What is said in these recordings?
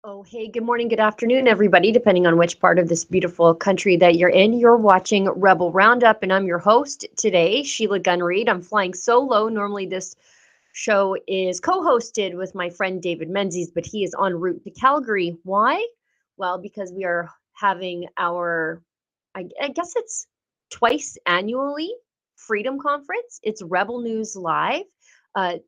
Oh, hey, good morning, good afternoon, everybody, depending on which part of this beautiful country that you're in. You're watching Rebel Roundup, and I'm your host today, Sheila Gunn Reid. I'm flying solo. Normally, this show is co-hosted with my friend David Menzies, but he is en route to Calgary. Why? Well, because we are having our, I guess it's twice annually, Freedom Conference. It's Rebel News Live.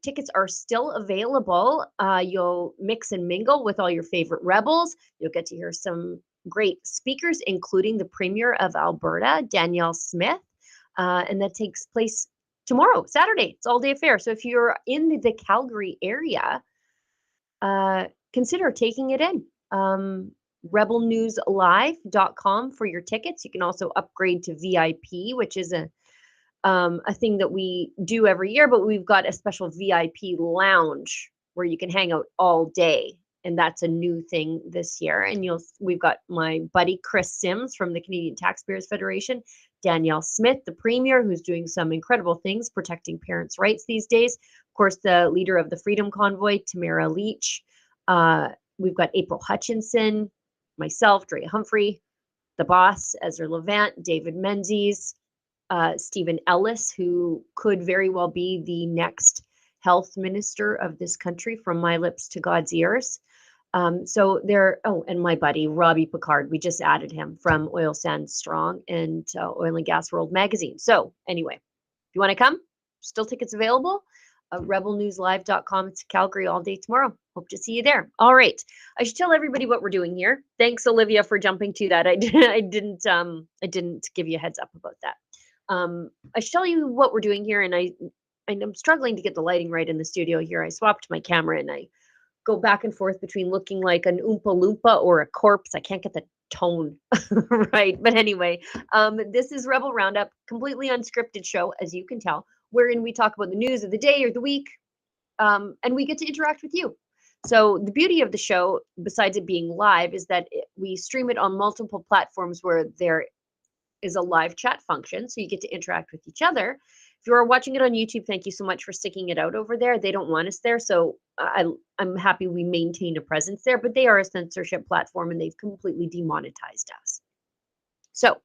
Tickets are still available. You'll mix and mingle with all your favorite rebels. You'll get to hear some great speakers, including the Premier of Alberta, Danielle Smith. And that takes place tomorrow, Saturday. It's all day affair. So if you're in the Calgary area, consider taking it in. rebelnewslive.com for your tickets. You can also upgrade to VIP, which is a thing that we do every year, but we've got a special VIP lounge where you can hang out all day. And that's a new thing this year. And we've got my buddy Chris Sims from the Canadian Taxpayers Federation, Danielle Smith, the Premier, who's doing some incredible things protecting parents' rights these days. Of course, the leader of the Freedom Convoy, Tamara Leach. We've got April Hutchinson, myself, Dre Humphrey, the boss, Ezra Levant, David Menzies, Stephen Ellis, who could very well be the next health minister of this country, from my lips to God's ears. And my buddy, Robbie Picard, we just added him from Oil Sands Strong and Oil and Gas World magazine. So anyway, if you want to come, still tickets available. rebelnewslive.com. It's Calgary all day tomorrow. Hope to see you there. All right. I should tell everybody what we're doing here. Thanks, Olivia, for jumping to that. I didn't give you a heads up about that. I should tell you what we're doing here, and I'm struggling to get the lighting right in the studio here. I swapped my camera and I go back and forth between looking like an Oompa Loompa or a corpse. I can't get the tone right. But anyway, this is Rebel Roundup, completely unscripted show, as you can tell, wherein we talk about the news of the day or the week, and we get to interact with you. So the beauty of the show, besides it being live, is that we stream it on multiple platforms where there is a live chat function, so you get to interact with each other. If you are watching it on YouTube, thank you so much for sticking it out over there. They don't want us there, so I'm happy we maintain a presence there, but they are a censorship platform and they've completely demonetized us. So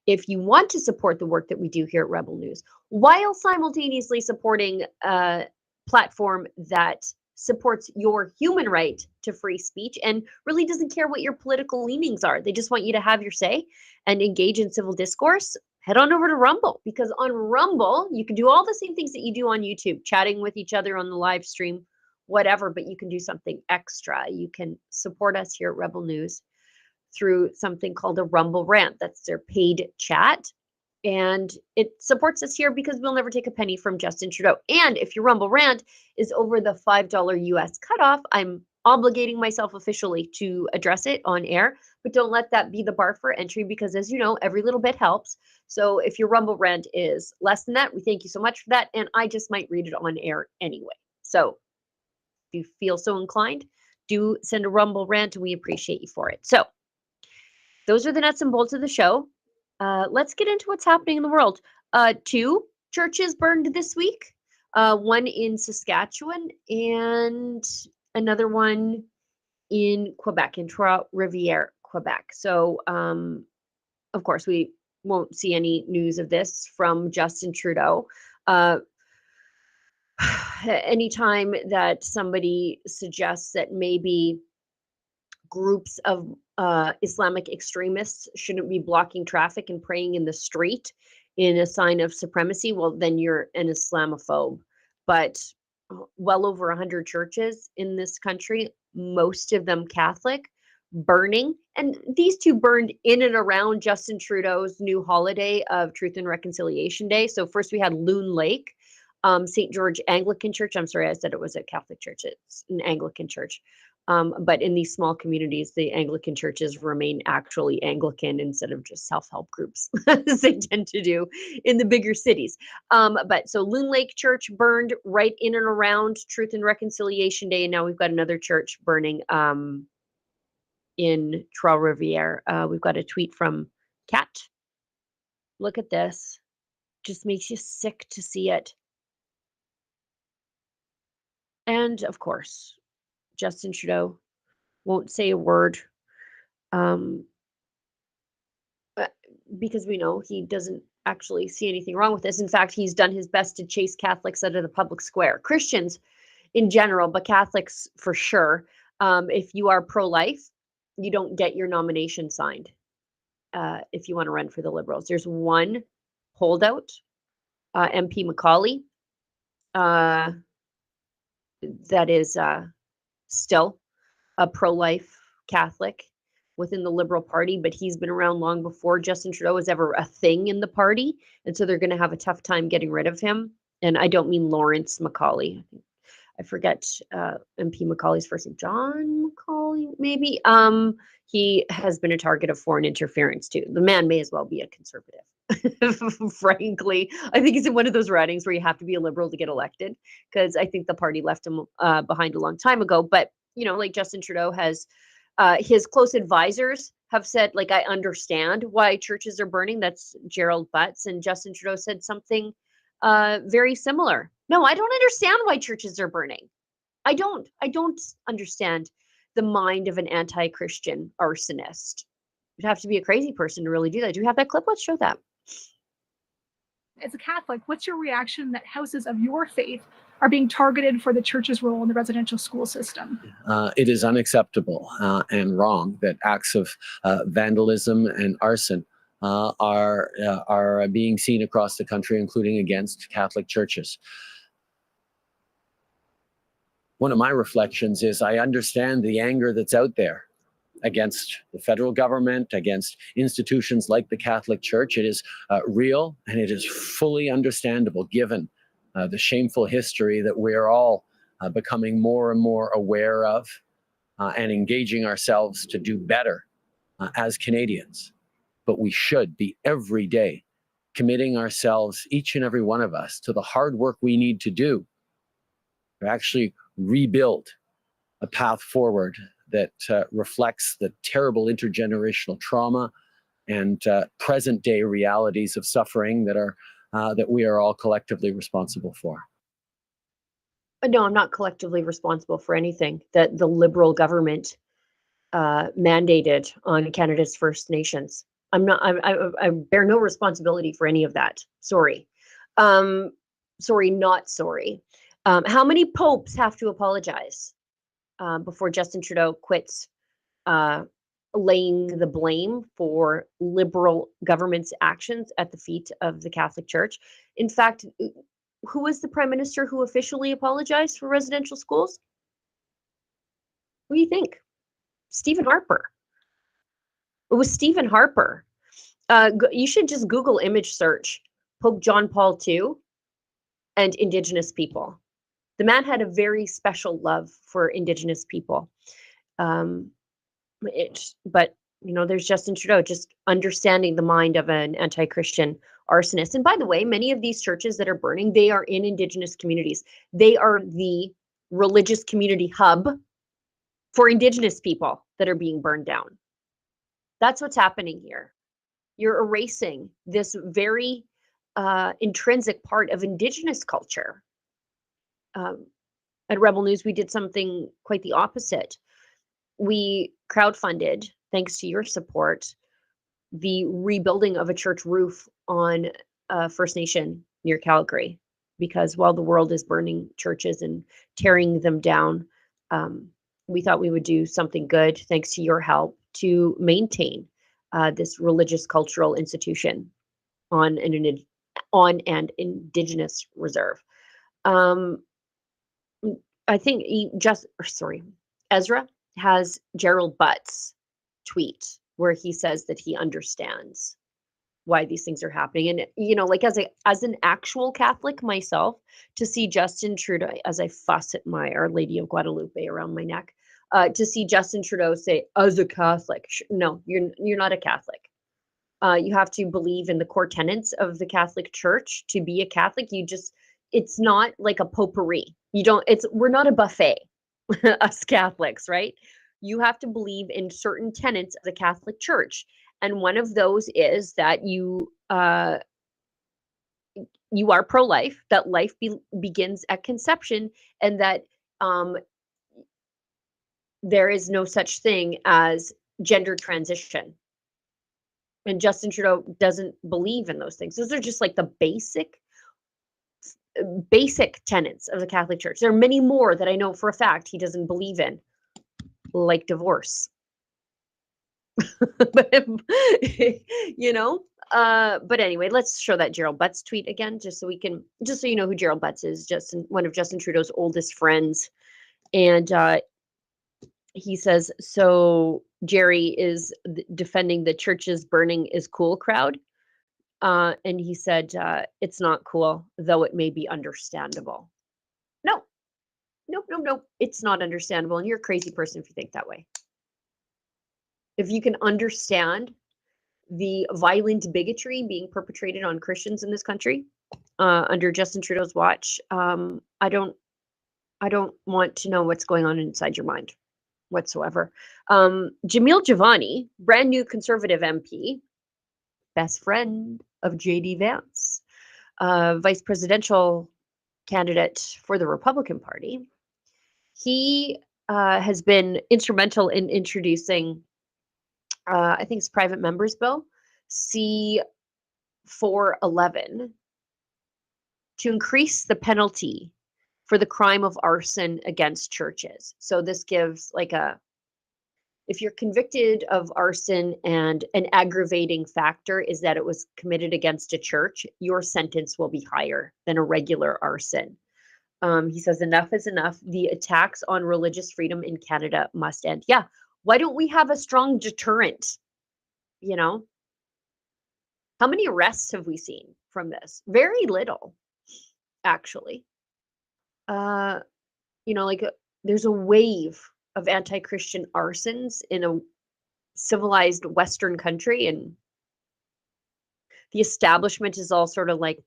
if you want to support the work that we do here at Rebel News, while simultaneously supporting a platform that supports your human right to free speech and really doesn't care what your political leanings are, they just want you to have your say and engage in civil discourse, head on over to Rumble, because on Rumble, you can do all the same things that you do on YouTube, chatting with each other on the live stream, whatever, but you can do something extra. You can support us here at Rebel News through something called a Rumble Rant. That's their paid chat. And it supports us here because we'll never take a penny from Justin Trudeau. And if your Rumble Rant is over the $5 US cutoff, I'm obligating myself officially to address it on air. But don't let that be the bar for entry, because as you know, every little bit helps. So if your Rumble Rant is less than that, we thank you so much for that. And I just might read it on air anyway. So if you feel so inclined, do send a Rumble Rant, and we appreciate you for it. So those are the nuts and bolts of the show. Let's get into what's happening in the world. 2 churches burned this week, one in Saskatchewan and another one in Quebec, in Trois-Rivières, Quebec. So, of course, we won't see any news of this from Justin Trudeau. Anytime that somebody suggests that maybe groups of Islamic extremists shouldn't be blocking traffic and praying in the street in a sign of supremacy, well, then you're an Islamophobe. But well over 100 churches in this country, most of them Catholic, burning. And these 2 burned in and around Justin Trudeau's new holiday of Truth and Reconciliation Day. So first we had Loon Lake, St. George Anglican Church. I'm sorry, I said it was a Catholic church. It's an Anglican church. But in these small communities, the Anglican churches remain actually Anglican instead of just self-help groups, as they tend to do in the bigger cities. But so Loon Lake Church burned right in and around Truth and Reconciliation Day, and now we've got another church burning in Trois-Rivières. We've got a tweet from Kat. Look at this. Just makes you sick to see it. And of course, Justin Trudeau won't say a word, because we know he doesn't actually see anything wrong with this. In fact, he's done his best to chase Catholics out of the public square. Christians in general, but Catholics for sure. If you are pro-life, you don't get your nomination signed if you want to run for the Liberals. There's one holdout, MP Macaulay, that is still a pro-life Catholic within the Liberal Party, but he's been around long before Justin Trudeau was ever a thing in the party, and so they're going to have a tough time getting rid of him. And I don't mean Lawrence Macaulay. I forget MP Macaulay's first name. John Macaulay, maybe. He has been a target of foreign interference too. The man may as well be a conservative. Frankly, I think he's in one of those ridings where you have to be a Liberal to get elected, because I think the party left him behind a long time ago. But you know, like Justin Trudeau has, his close advisors have said, like, I understand why churches are burning. That's Gerald Butts, and Justin Trudeau said something very similar. No, I don't understand why churches are burning. I don't understand the mind of an anti-Christian arsonist. You'd have to be a crazy person to really do that. Do you have that clip? Let's show that. As a Catholic, what's your reaction that houses of your faith are being targeted for the church's role in the residential school system? It is unacceptable and wrong that acts of vandalism and arson are being seen across the country, including against Catholic churches. One of my reflections is I understand the anger that's out there against the federal government, against institutions like the Catholic Church. It is real, and it is fully understandable given the shameful history that we're all becoming more and more aware of and engaging ourselves to do better as Canadians. But we should be every day committing ourselves, each and every one of us, to the hard work we need to do to actually rebuild a path forward that reflects the terrible intergenerational trauma and present day realities of suffering that we are all collectively responsible for. No, I'm not collectively responsible for anything that the Liberal government mandated on Canada's First Nations. I bear no responsibility for any of that. Sorry. Sorry, not sorry. How many popes have to apologize before Justin Trudeau quits laying the blame for liberal government's actions at the feet of the Catholic Church. In fact, who was the prime minister who officially apologized for residential schools? What do you think? Stephen Harper. It was Stephen Harper. You should just Google image search Pope John Paul II and Indigenous people. The man had a very special love for Indigenous people. But there's Justin Trudeau just understanding the mind of an anti-Christian arsonist. And by the way, many of these churches that are burning, they are in Indigenous communities. They are the religious community hub for Indigenous people that are being burned down. That's what's happening here. You're erasing this very intrinsic part of Indigenous culture. At Rebel News, we did something quite the opposite. We crowdfunded, thanks to your support, the rebuilding of a church roof on First Nation near Calgary, because while the world is burning churches and tearing them down, we thought we would do something good, thanks to your help, to maintain this religious cultural institution on an Indigenous reserve. I think Ezra has Gerald Butt's tweet where he says that he understands why these things are happening. And as an actual Catholic myself, to see Justin Trudeau, as I fuss at my Our Lady of Guadalupe around my neck, to see Justin Trudeau say, as a Catholic, no, you're not a Catholic. You have to believe in the core tenets of the Catholic Church to be a Catholic. It's not like a potpourri. We're not a buffet, us Catholics, right? You have to believe in certain tenets of the Catholic Church. And one of those is that you are pro-life, that life begins at conception, and that there is no such thing as gender transition. And Justin Trudeau doesn't believe in those things. Those are just like the basic tenets of the Catholic Church. There are many more that I know for a fact he doesn't believe in, like divorce. But anyway, let's show that Gerald Butts tweet again, just so you know who Gerald Butts is, one of Justin Trudeau's oldest friends. And he says, so Jerry is defending the churches burning is cool crowd. And he said, it's not cool, though it may be understandable. No, it's not understandable. And you're a crazy person if you think that way. If you can understand the violent bigotry being perpetrated on Christians in this country under Justin Trudeau's watch, I don't want to know what's going on inside your mind whatsoever. Jamil Javani, brand new Conservative MP, best friend of JD Vance, vice presidential candidate for the Republican Party. He has been instrumental in introducing, I think it's Private Members Bill, C-411, to increase the penalty for the crime of arson against churches. So this gives if you're convicted of arson and an aggravating factor is that it was committed against a church, your sentence will be higher than a regular arson. He says enough is enough. The attacks on religious freedom in Canada must end. Yeah. Why don't we have a strong deterrent? How many arrests have we seen from this? Very little, actually. There's a wave of anti-Christian arsons in a civilized Western country, and the establishment is all sort of like,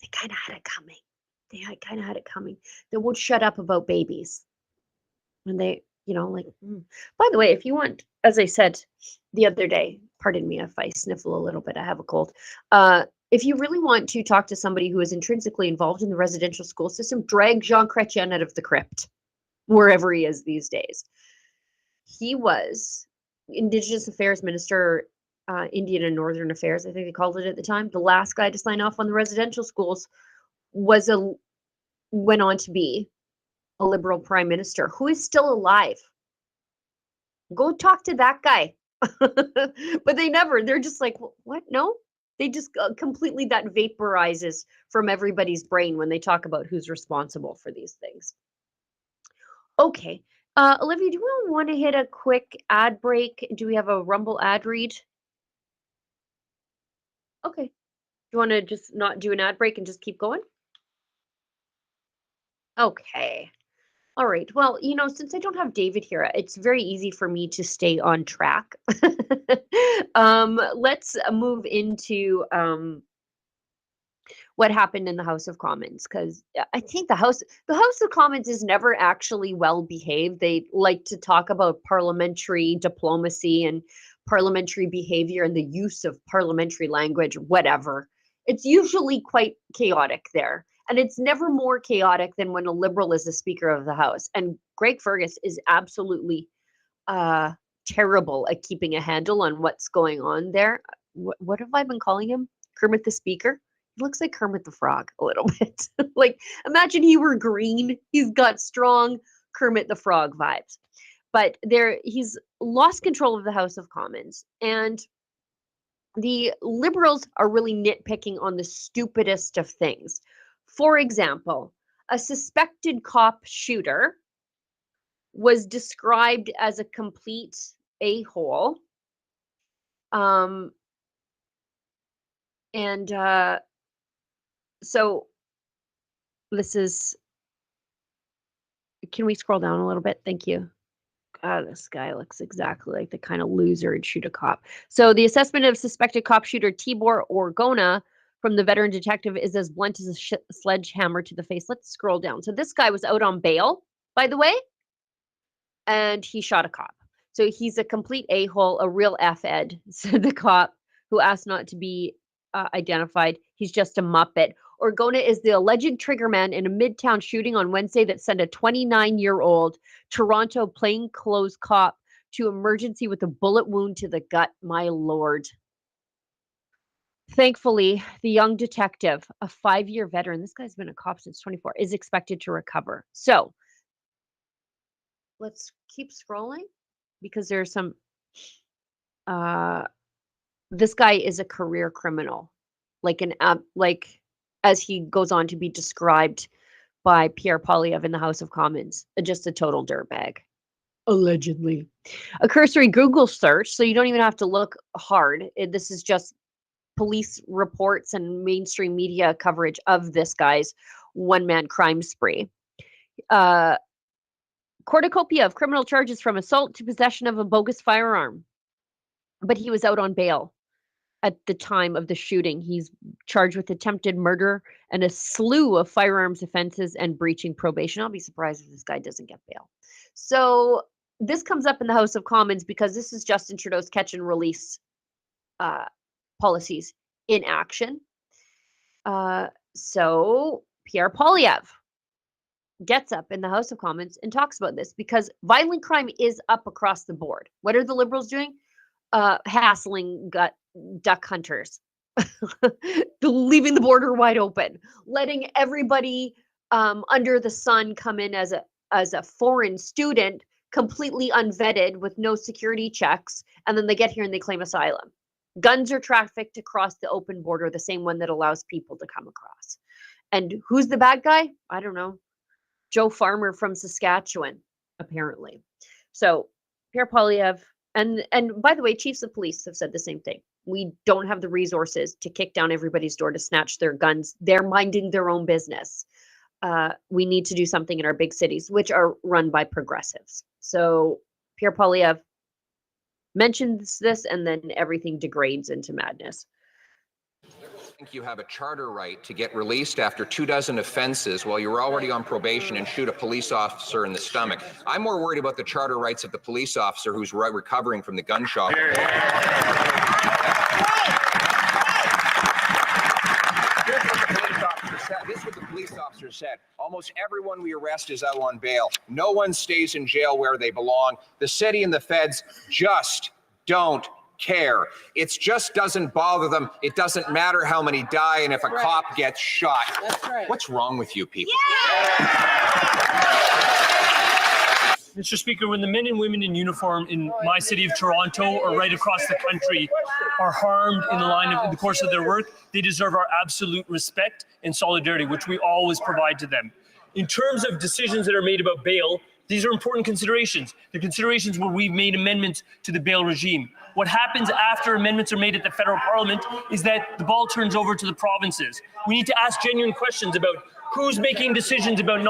they kind of had it coming. They won't shut up about babies. And they, By the way, if you want, as I said the other day, pardon me if I sniffle a little bit, I have a cold. If you really want to talk to somebody who is intrinsically involved in the residential school system, drag Jean Chrétien out of the crypt, wherever he is these days. He was Indigenous Affairs Minister, Indian and Northern Affairs, I think they called it at the time. The last guy to sign off on the residential schools went on to be a Liberal Prime Minister who is still alive. Go talk to that guy. But they're just like, what? No, they just completely, that vaporizes from everybody's brain when they talk about who's responsible for these things. Okay. Olivia, do we want to hit a quick ad break? Do we have a Rumble ad read? Okay. Do you want to just not do an ad break and just keep going? Okay. All right. Well, since I don't have David here, it's very easy for me to stay on track. Let's move into what happened in the House of Commons, because I think the House of Commons is never actually well behaved. They like to talk about parliamentary diplomacy and parliamentary behavior and the use of parliamentary language, whatever. It's usually quite chaotic there. And it's never more chaotic than when a Liberal is the Speaker of the House. And Greg Fergus is absolutely terrible at keeping a handle on what's going on there. What have I been calling him? Kermit the Speaker? He looks like Kermit the Frog a little bit. Like, imagine he were green. He's got strong Kermit the Frog vibes. But he's lost control of the House of Commons. And the Liberals are really nitpicking on the stupidest of things. For example, a suspected cop shooter was described as a complete a-hole. So this is, can we scroll down a little bit? Thank you. God, this guy looks exactly like the kind of loser who'd shoot a cop. So the assessment of suspected cop shooter Tibor Orgona from the veteran detective is as blunt as a sledgehammer to the face. Let's scroll down. So this guy was out on bail, by the way, and he shot a cop. So he's a complete a-hole, a real F-ed, said the cop, who asked not to be identified. He's just a muppet. Orgona is the alleged triggerman in a midtown shooting on Wednesday that sent a 29-year-old Toronto plainclothes cop to emergency with a bullet wound to the gut. My lord. Thankfully, the young detective, a 5-year veteran, this guy's been a cop since 24, is expected to recover. So let's keep scrolling because there's some, this guy is a career criminal, as he goes on to be described by Pierre Poilievre in the House of Commons, just a total dirtbag, allegedly. A cursory Google search, so you don't even have to look hard. This is just police reports and mainstream media coverage of this guy's one-man crime spree. Cornucopia of criminal charges from assault to possession of a bogus firearm. But he was out on bail at the time of the shooting. He's charged with attempted murder and a slew of firearms offenses and breaching probation. I'll be surprised if this guy doesn't get bail. So this comes up in the House of Commons because this is Justin Trudeau's catch and release policies in action. So Pierre Poilievre gets up in the House of Commons and talks about this because violent crime is up across the board. What are the Liberals doing? Hassling duck hunters, leaving the border wide open, letting everybody under the sun come in as a foreign student, completely unvetted with no security checks, and then they get here and they claim asylum. Guns are trafficked across the open border, the same one that allows people to come across. And who's the bad guy? I don't know. Joe Farmer from Saskatchewan, apparently. So Pierre Poilievre, and by the way, chiefs of police have said the same thing. We don't have the resources to kick down everybody's door to snatch their guns. They're minding their own business. We need to do something in our big cities, which are run by progressives. So Pierre Poilievre mentions this, and then everything degrades into madness. I think you have a charter right to get released after 24 offenses while you're already on probation and shoot a police officer in the stomach. I'm more worried about the charter rights of the police officer who's recovering from the gunshot. This is what the police officer said. Almost everyone we arrest is out on bail. No one stays in jail where they belong. The city and the feds just don't care. It just doesn't bother them. It doesn't matter how many die and if a cop gets shot. That's right. What's wrong with you people? Mr. Speaker, when the men and women in uniform in my city of Toronto or right across the country are harmed in the course of their work, they deserve our absolute respect and solidarity, which we always provide to them. In terms of decisions that are made about bail, these are important considerations. The considerations where we've made amendments to the bail regime. What happens after amendments are made at the federal parliament is that the ball turns over to the provinces. We need to ask genuine questions about who's making decisions about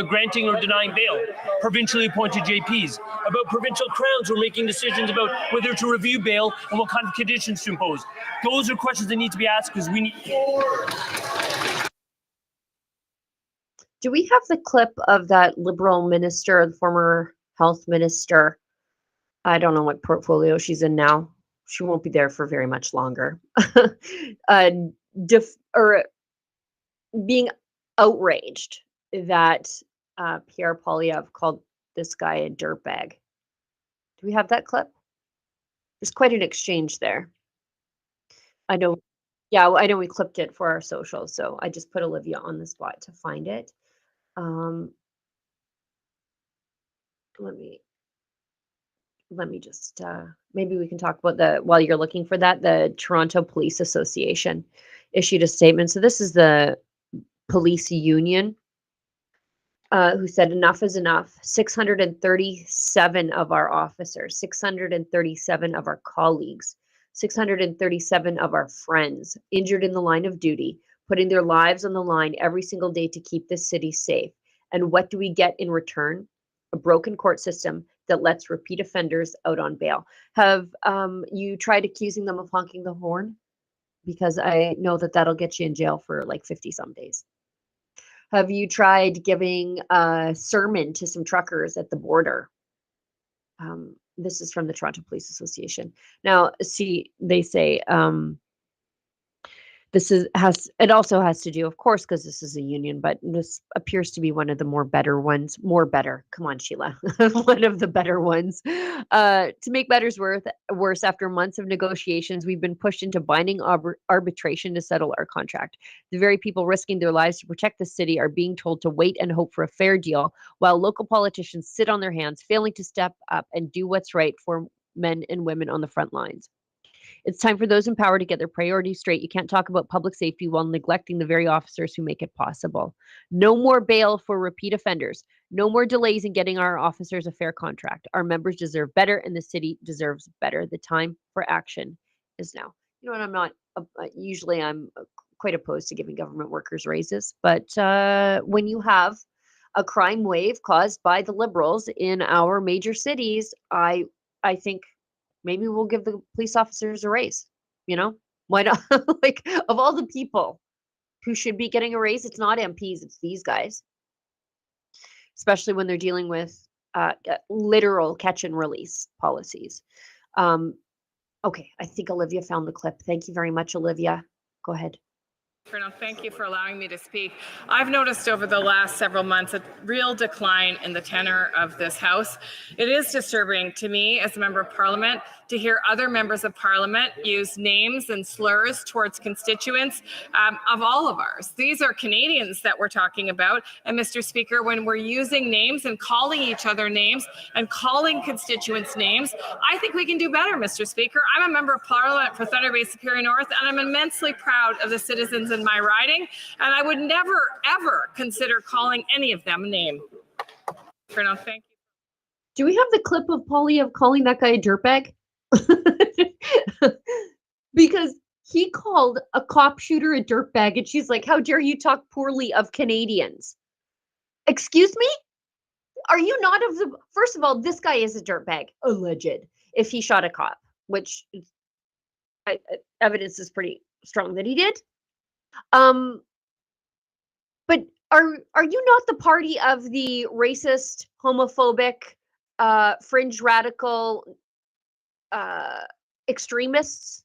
granting or denying bail. Provincially appointed JPs. About provincial crowns who are making decisions about whether to review bail and what kind of conditions to impose. Those are questions that need to be asked because we need. Do we have the clip of that Liberal minister, the former health minister? I don't know what portfolio she's in now. She won't be there for very much longer. Being outraged that Pierre Poilievre called this guy a dirtbag. Do we have that clip? There's quite an exchange there. I know. Yeah, I know we clipped it for our socials, so I just put Olivia on the spot to find it. Let me just maybe we can talk about while you're looking for that, the Toronto Police Association issued a statement. So this is the police union who said enough is enough. 637 of our officers, 637 of our colleagues, 637 of our friends injured in the line of duty, putting their lives on the line every single day to keep this city safe. And what do we get in return? A broken court system that lets repeat offenders out on bail. Have you tried accusing them of honking the horn? Because I know that that'll get you in jail for like 50 some days. Have you tried giving a sermon to some truckers at the border? This is from the Toronto Police Association. Now, see, they say it also has to do, of course, because this is a union, but this appears to be one of the better ones. Come on, Sheila. One of the better ones. To make matters worse, after months of negotiations, we've been pushed into binding arbitration to settle our contract. The very people risking their lives to protect the city are being told to wait and hope for a fair deal, while local politicians sit on their hands, failing to step up and do what's right for men and women on the front lines. It's time for those in power to get their priorities straight. You can't talk about public safety while neglecting the very officers who make it possible. No more bail for repeat offenders. No more delays in getting our officers a fair contract. Our members deserve better, and the city deserves better. The time for action is now. You know what? I'm not usually I'm quite opposed to giving government workers raises, but when you have a crime wave caused by the Liberals in our major cities, I think maybe we'll give the police officers a raise. You know, why not? Like, of all the people who should be getting a raise, it's not MPs, it's these guys. Especially when they're dealing with literal catch and release policies. Okay, I think Olivia found the clip. Thank you very much, Olivia. Go ahead. Thank you for allowing me to speak. I've noticed over the last several months a real decline in the tenor of this House. It is disturbing to me as a member of Parliament to hear other members of Parliament use names and slurs towards constituents of all of ours. These are Canadians that we're talking about. And Mr. Speaker, when we're using names and calling each other names and calling constituents names, I think we can do better, Mr. Speaker. I'm a member of Parliament for Thunder Bay Superior North, and I'm immensely proud of the citizens in my riding, and I would never, ever consider calling any of them a name. Thank you. Do we have the clip of Poilievre calling that guy a dirtbag? Because he called a cop shooter a dirtbag, and she's like, how dare you talk poorly of Canadians? Excuse me? Are you not of the... First of all, this guy is a dirtbag, alleged, if he shot a cop, which evidence is pretty strong that he did. But are you not the party of the racist, homophobic, fringe radical extremists?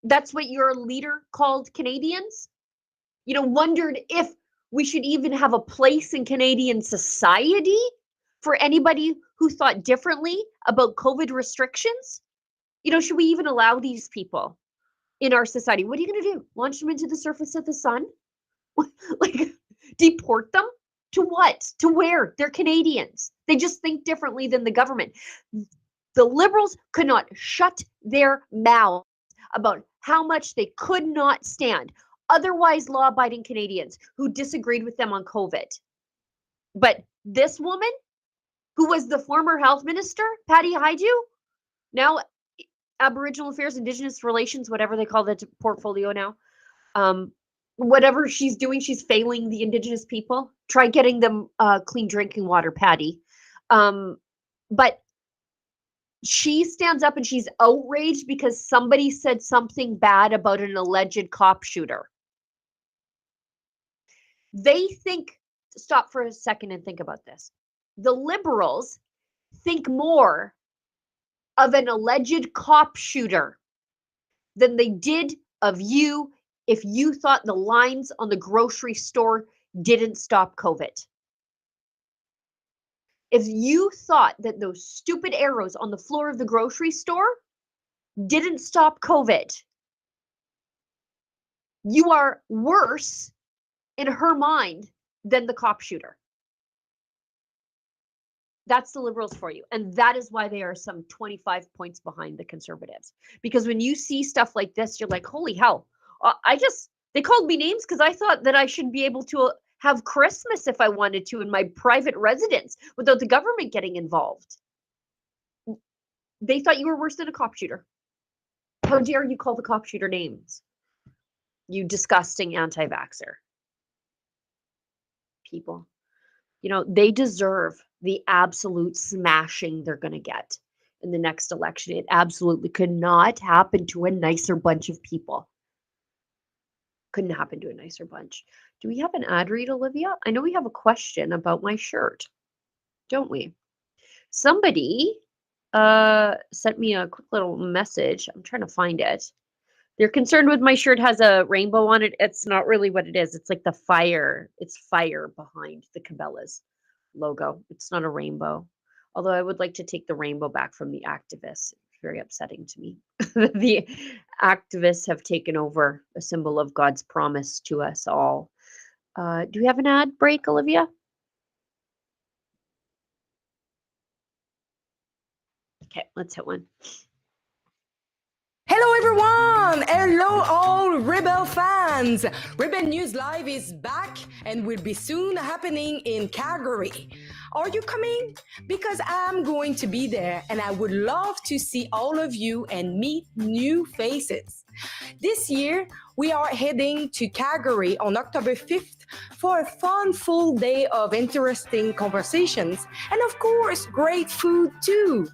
That's what your leader called Canadians? You know, wondered if we should even have a place in Canadian society for anybody who thought differently about COVID restrictions? You know, should we even allow these people in our society? What are you going to do? Launch them into the surface of the sun? Like, deport them? To what? To where? They're Canadians. They just think differently than the government. The Liberals could not shut their mouths about how much they could not stand otherwise law-abiding Canadians who disagreed with them on COVID. But this woman, who was the former health minister, Patty Hajdu, now Aboriginal Affairs, Indigenous Relations, whatever they call the portfolio now, whatever she's doing, she's failing the Indigenous people. Try getting them clean drinking water, Patty. But she stands up and she's outraged because somebody said something bad about an alleged cop shooter. They think, stop for a second and think about this. The Liberals think more of an alleged cop shooter than they did of you if you thought the lines on the grocery store didn't stop COVID. If you thought that those stupid arrows on the floor of the grocery store didn't stop COVID, you are worse in her mind than the cop shooter. That's the Liberals for you. And that is why they are some 25 points behind the Conservatives. Because when you see stuff like this, you're like, holy hell, they called me names because I thought that I should be able to have Christmas if I wanted to in my private residence without the government getting involved. They thought you were worse than a cop shooter. How dare you call the cop shooter names? You disgusting anti-vaxxer. People. You know, they deserve the absolute smashing they're going to get in the next election. It absolutely could not happen to a nicer bunch of people. Couldn't happen to a nicer bunch. Do we have an ad read, Olivia? I know we have a question about my shirt, don't we? Somebody sent me a quick little message. I'm trying to find it. They're concerned with my shirt has a rainbow on it. It's not really what it is. It's like the fire. It's fire behind the Cabela's logo. It's not a rainbow. Although I would like to take the rainbow back from the activists. It's very upsetting to me. The activists have taken over a symbol of God's promise to us all. Do we have an ad break, Olivia? Okay, let's hit one. Hello everyone! Hello all Rebel fans! Rebel News Live is back and will be soon happening in Calgary. Are you coming? Because I'm going to be there and I would love to see all of you and meet new faces. This year, we are heading to Calgary on October 5th for a fun full day of interesting conversations and of course, great food too.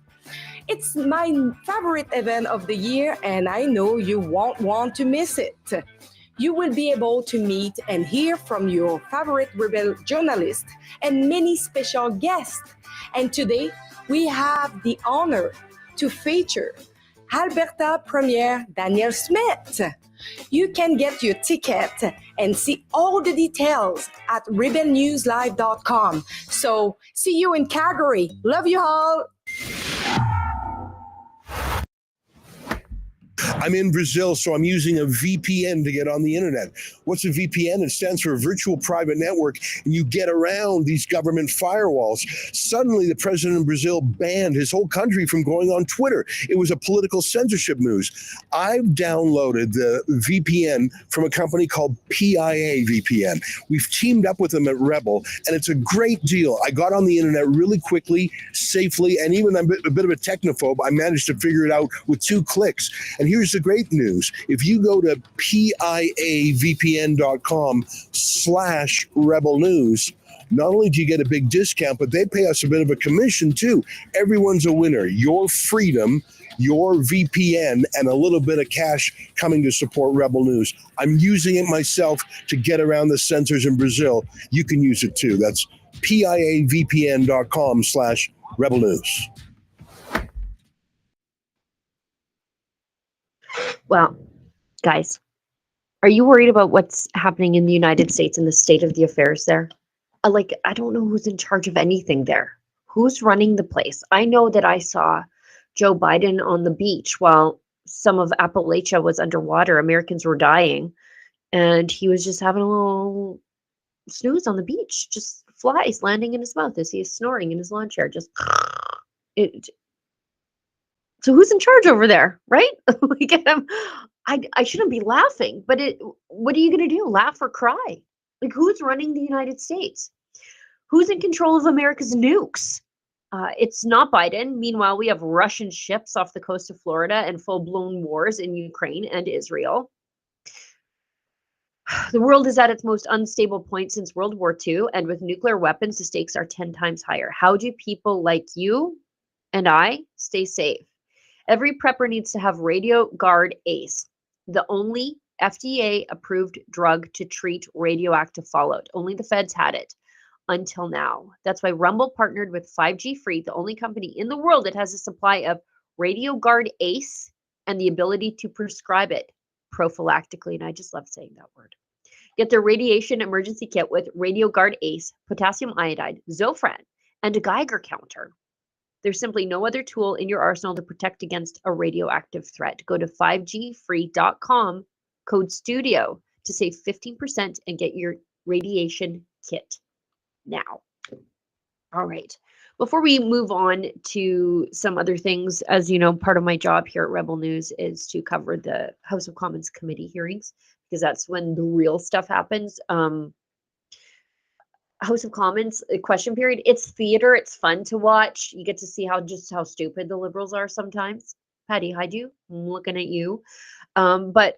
It's my favorite event of the year and I know you won't want to miss it. You will be able to meet and hear from your favorite Rebel journalists and many special guests. And today, we have the honor to feature Alberta Premier Danielle Smith. You can get your ticket and see all the details at rebelnewslive.com. So, see you in Calgary. Love you all. I'm in Brazil, so I'm using a VPN to get on the internet. What's a VPN? It stands for a virtual private network, and you get around these government firewalls. Suddenly, the president of Brazil banned his whole country from going on Twitter. It was a political censorship news. I've downloaded the VPN from a company called PIA VPN. We've teamed up with them at Rebel, and it's a great deal. I got on the internet really quickly, safely, and even I'm a bit of a technophobe. I managed to figure it out with 2 clicks. And here's the great news. If you go to piavpn.com/Rebel News, not only do you get a big discount, but they pay us a bit of a commission too. Everyone's a winner. Your freedom, your VPN, and a little bit of cash coming to support Rebel News. I'm using it myself to get around the censors in Brazil. You can use it too. That's piavpn.com/Rebel News. Well, guys, are you worried about what's happening in the United States and the state of the affairs there? I don't know who's in charge of anything there. Who's running the place? I know that I saw Joe Biden on the beach while some of Appalachia was underwater. Americans were dying. And he was just having a little snooze on the beach, just flies landing in his mouth as he is snoring in his lawn chair. Just it. So who's in charge over there, right? Like, I shouldn't be laughing, but what are you going to do? Laugh or cry? Like, who's running the United States? Who's in control of America's nukes? It's not Biden. Meanwhile, we have Russian ships off the coast of Florida and full-blown wars in Ukraine and Israel. The world is at its most unstable point since World War II, and with nuclear weapons, the stakes are 10 times higher. How do people like you and I stay safe? Every prepper needs to have Radio Guard ACE, the only FDA-approved drug to treat radioactive fallout. Only the feds had it until now. That's why Rumble partnered with 5G Free, the only company in the world that has a supply of Radio Guard ACE and the ability to prescribe it prophylactically. And I just love saying that word. Get their radiation emergency kit with Radio Guard ACE, potassium iodide, Zofran, and a Geiger counter. There's simply no other tool in your arsenal to protect against a radioactive threat. Go to 5gfree.com, code STUDIO, to save 15% and get your radiation kit now. All right. Before we move on to some other things, as you know, part of my job here at Rebel News is to cover the House of Commons committee hearings, because that's when the real stuff happens. House of Commons question period. It's theater. It's fun to watch. You get to see how stupid the Liberals are sometimes. Patty, hi, you. I'm looking at you. But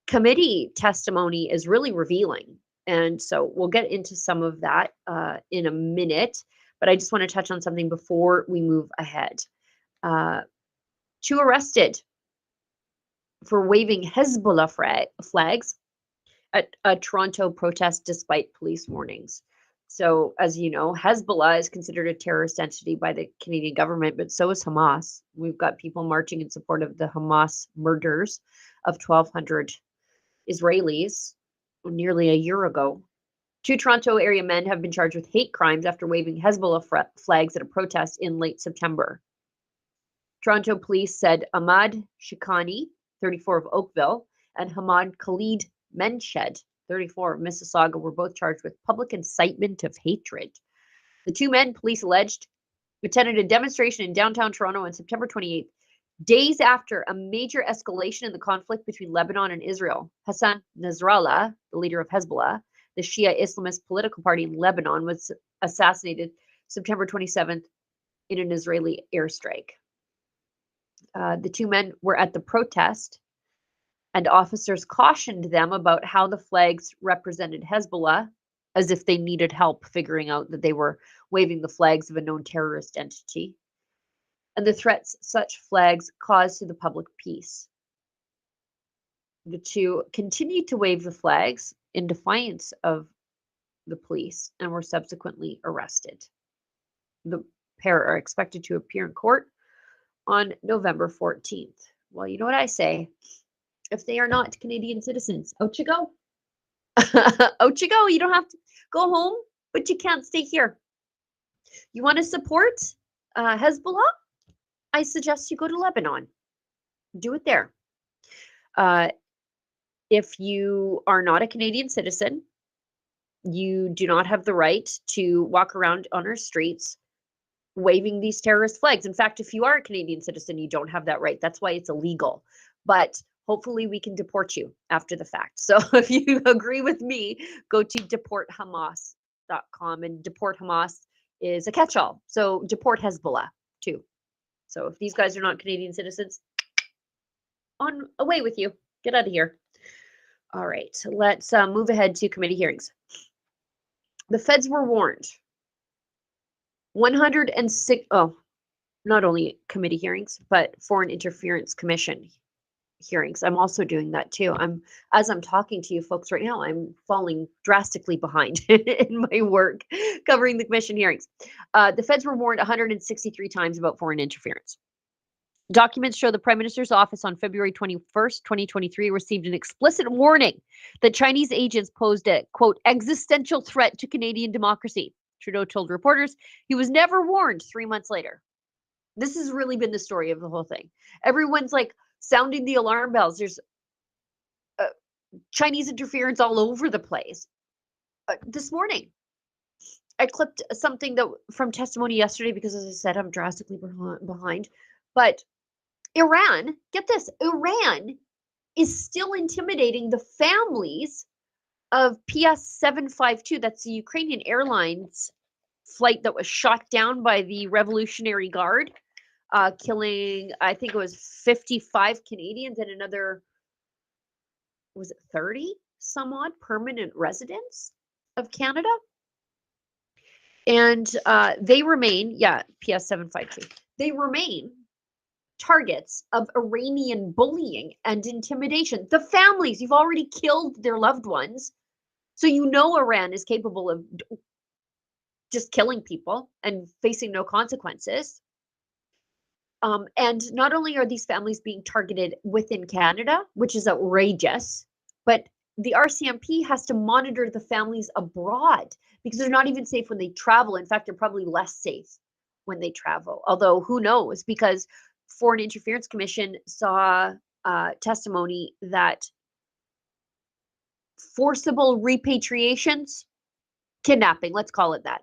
committee testimony is really revealing. And so we'll get into some of that in a minute. But I just want to touch on something before we move ahead. 2 arrested for waving Hezbollah flags at a Toronto protest despite police warnings. So, as you know, Hezbollah is considered a terrorist entity by the Canadian government, but so is Hamas. We've got people marching in support of the Hamas murders of 1,200 Israelis nearly a year ago. 2 Toronto area men have been charged with hate crimes after waving Hezbollah flags at a protest in late September. Toronto police said Ahmad Shikani, 34 of Oakville, and Hamad Khalid Menshed, 34 of Mississauga, were both charged with public incitement of hatred. The 2 men, police alleged, attended a demonstration in downtown Toronto on September 28th, days after a major escalation in the conflict between Lebanon and Israel. Hassan Nasrallah, the leader of Hezbollah, the Shia Islamist political party in Lebanon, was assassinated September 27th in an Israeli airstrike. The 2 men were at the protest, and officers cautioned them about how the flags represented Hezbollah, as if they needed help figuring out that they were waving the flags of a known terrorist entity, and the threats such flags caused to the public peace. The 2 continued to wave the flags in defiance of the police and were subsequently arrested. The pair are expected to appear in court on November 14th. Well, you know what I say? If they are not Canadian citizens, out you go. Out you go. You don't have to go home, but you can't stay here. You want to support Hezbollah? I suggest you go to Lebanon. Do it there. If you are not a Canadian citizen, you do not have the right to walk around on our streets waving these terrorist flags. In fact, if you are a Canadian citizen, you don't have that right. That's why it's illegal. But hopefully we can deport you after the fact. So if you agree with me, go to deporthamas.com, and deport Hamas is a catch-all. So deport Hezbollah too. So if these guys are not Canadian citizens, on away with you. Get out of here. All right, let's move ahead to committee hearings. The feds were warned. 106, not only committee hearings, but Foreign Interference Commission hearings. I'm also doing that too. As I'm talking to you folks right now, I'm falling drastically behind in my work covering the commission hearings. The feds were warned 163 times about foreign interference. Documents show the Prime Minister's office on February 21st, 2023 received an explicit warning that Chinese agents posed a, quote, existential threat to Canadian democracy. Trudeau told reporters he was never warned 3 months later. This has really been the story of the whole thing. Everyone's like sounding the alarm bells. There's Chinese interference all over the place. This morning, I clipped something that from testimony yesterday because, as I said, I'm drastically behind. But Iran, get this, Iran is still intimidating the families of PS 752. That's the Ukrainian Airlines flight that was shot down by the Revolutionary Guard, killing, I think it was 55 Canadians and another, was it 30 some odd permanent residents of Canada? And they remain, PS 752, they remain targets of Iranian bullying and intimidation. The families, you've already killed their loved ones. So you know Iran is capable of just killing people and facing no consequences. And not only are these families being targeted within Canada, which is outrageous, but the RCMP has to monitor the families abroad because they're not even safe when they travel. In fact, they're probably less safe when they travel. Although who knows, because Foreign Interference Commission saw testimony that forcible repatriations, kidnapping, let's call it that,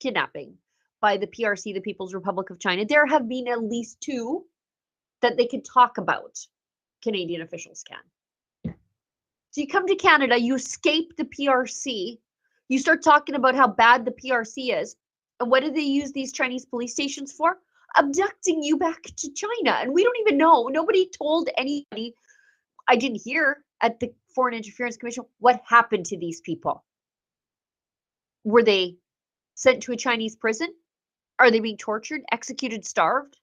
kidnapping by the PRC, the People's Republic of China. There have been at least 2 that they could talk about, Canadian officials can. So you come to Canada, you escape the PRC, you start talking about how bad the PRC is, and what do they use these Chinese police stations for? Abducting you back to China. And we don't even know. Nobody told anybody. I didn't hear at the Foreign Interference Commission what happened to these people. Were they sent to a Chinese prison? Are they being tortured, executed, starved?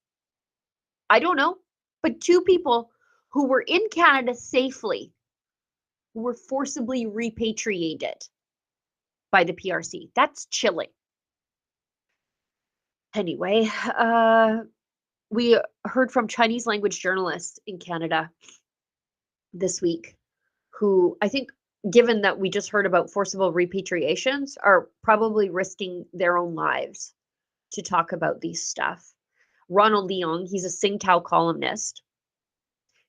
I don't know. But 2 people who were in Canada safely were forcibly repatriated by the PRC. That's chilling. Anyway, we heard from Chinese language journalists in Canada this week who, I think, given that we just heard about forcible repatriations, are probably risking their own lives to talk about these stuff. Ronald Leong, he's a Tsingtao columnist,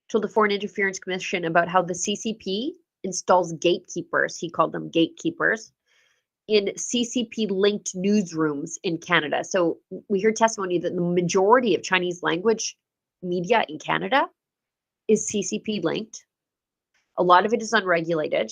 told the Foreign Interference Commission about how the CCP installs gatekeepers, he called them gatekeepers, in CCP-linked newsrooms in Canada. So we heard testimony that the majority of Chinese language media in Canada is CCP-linked. A lot of it is unregulated,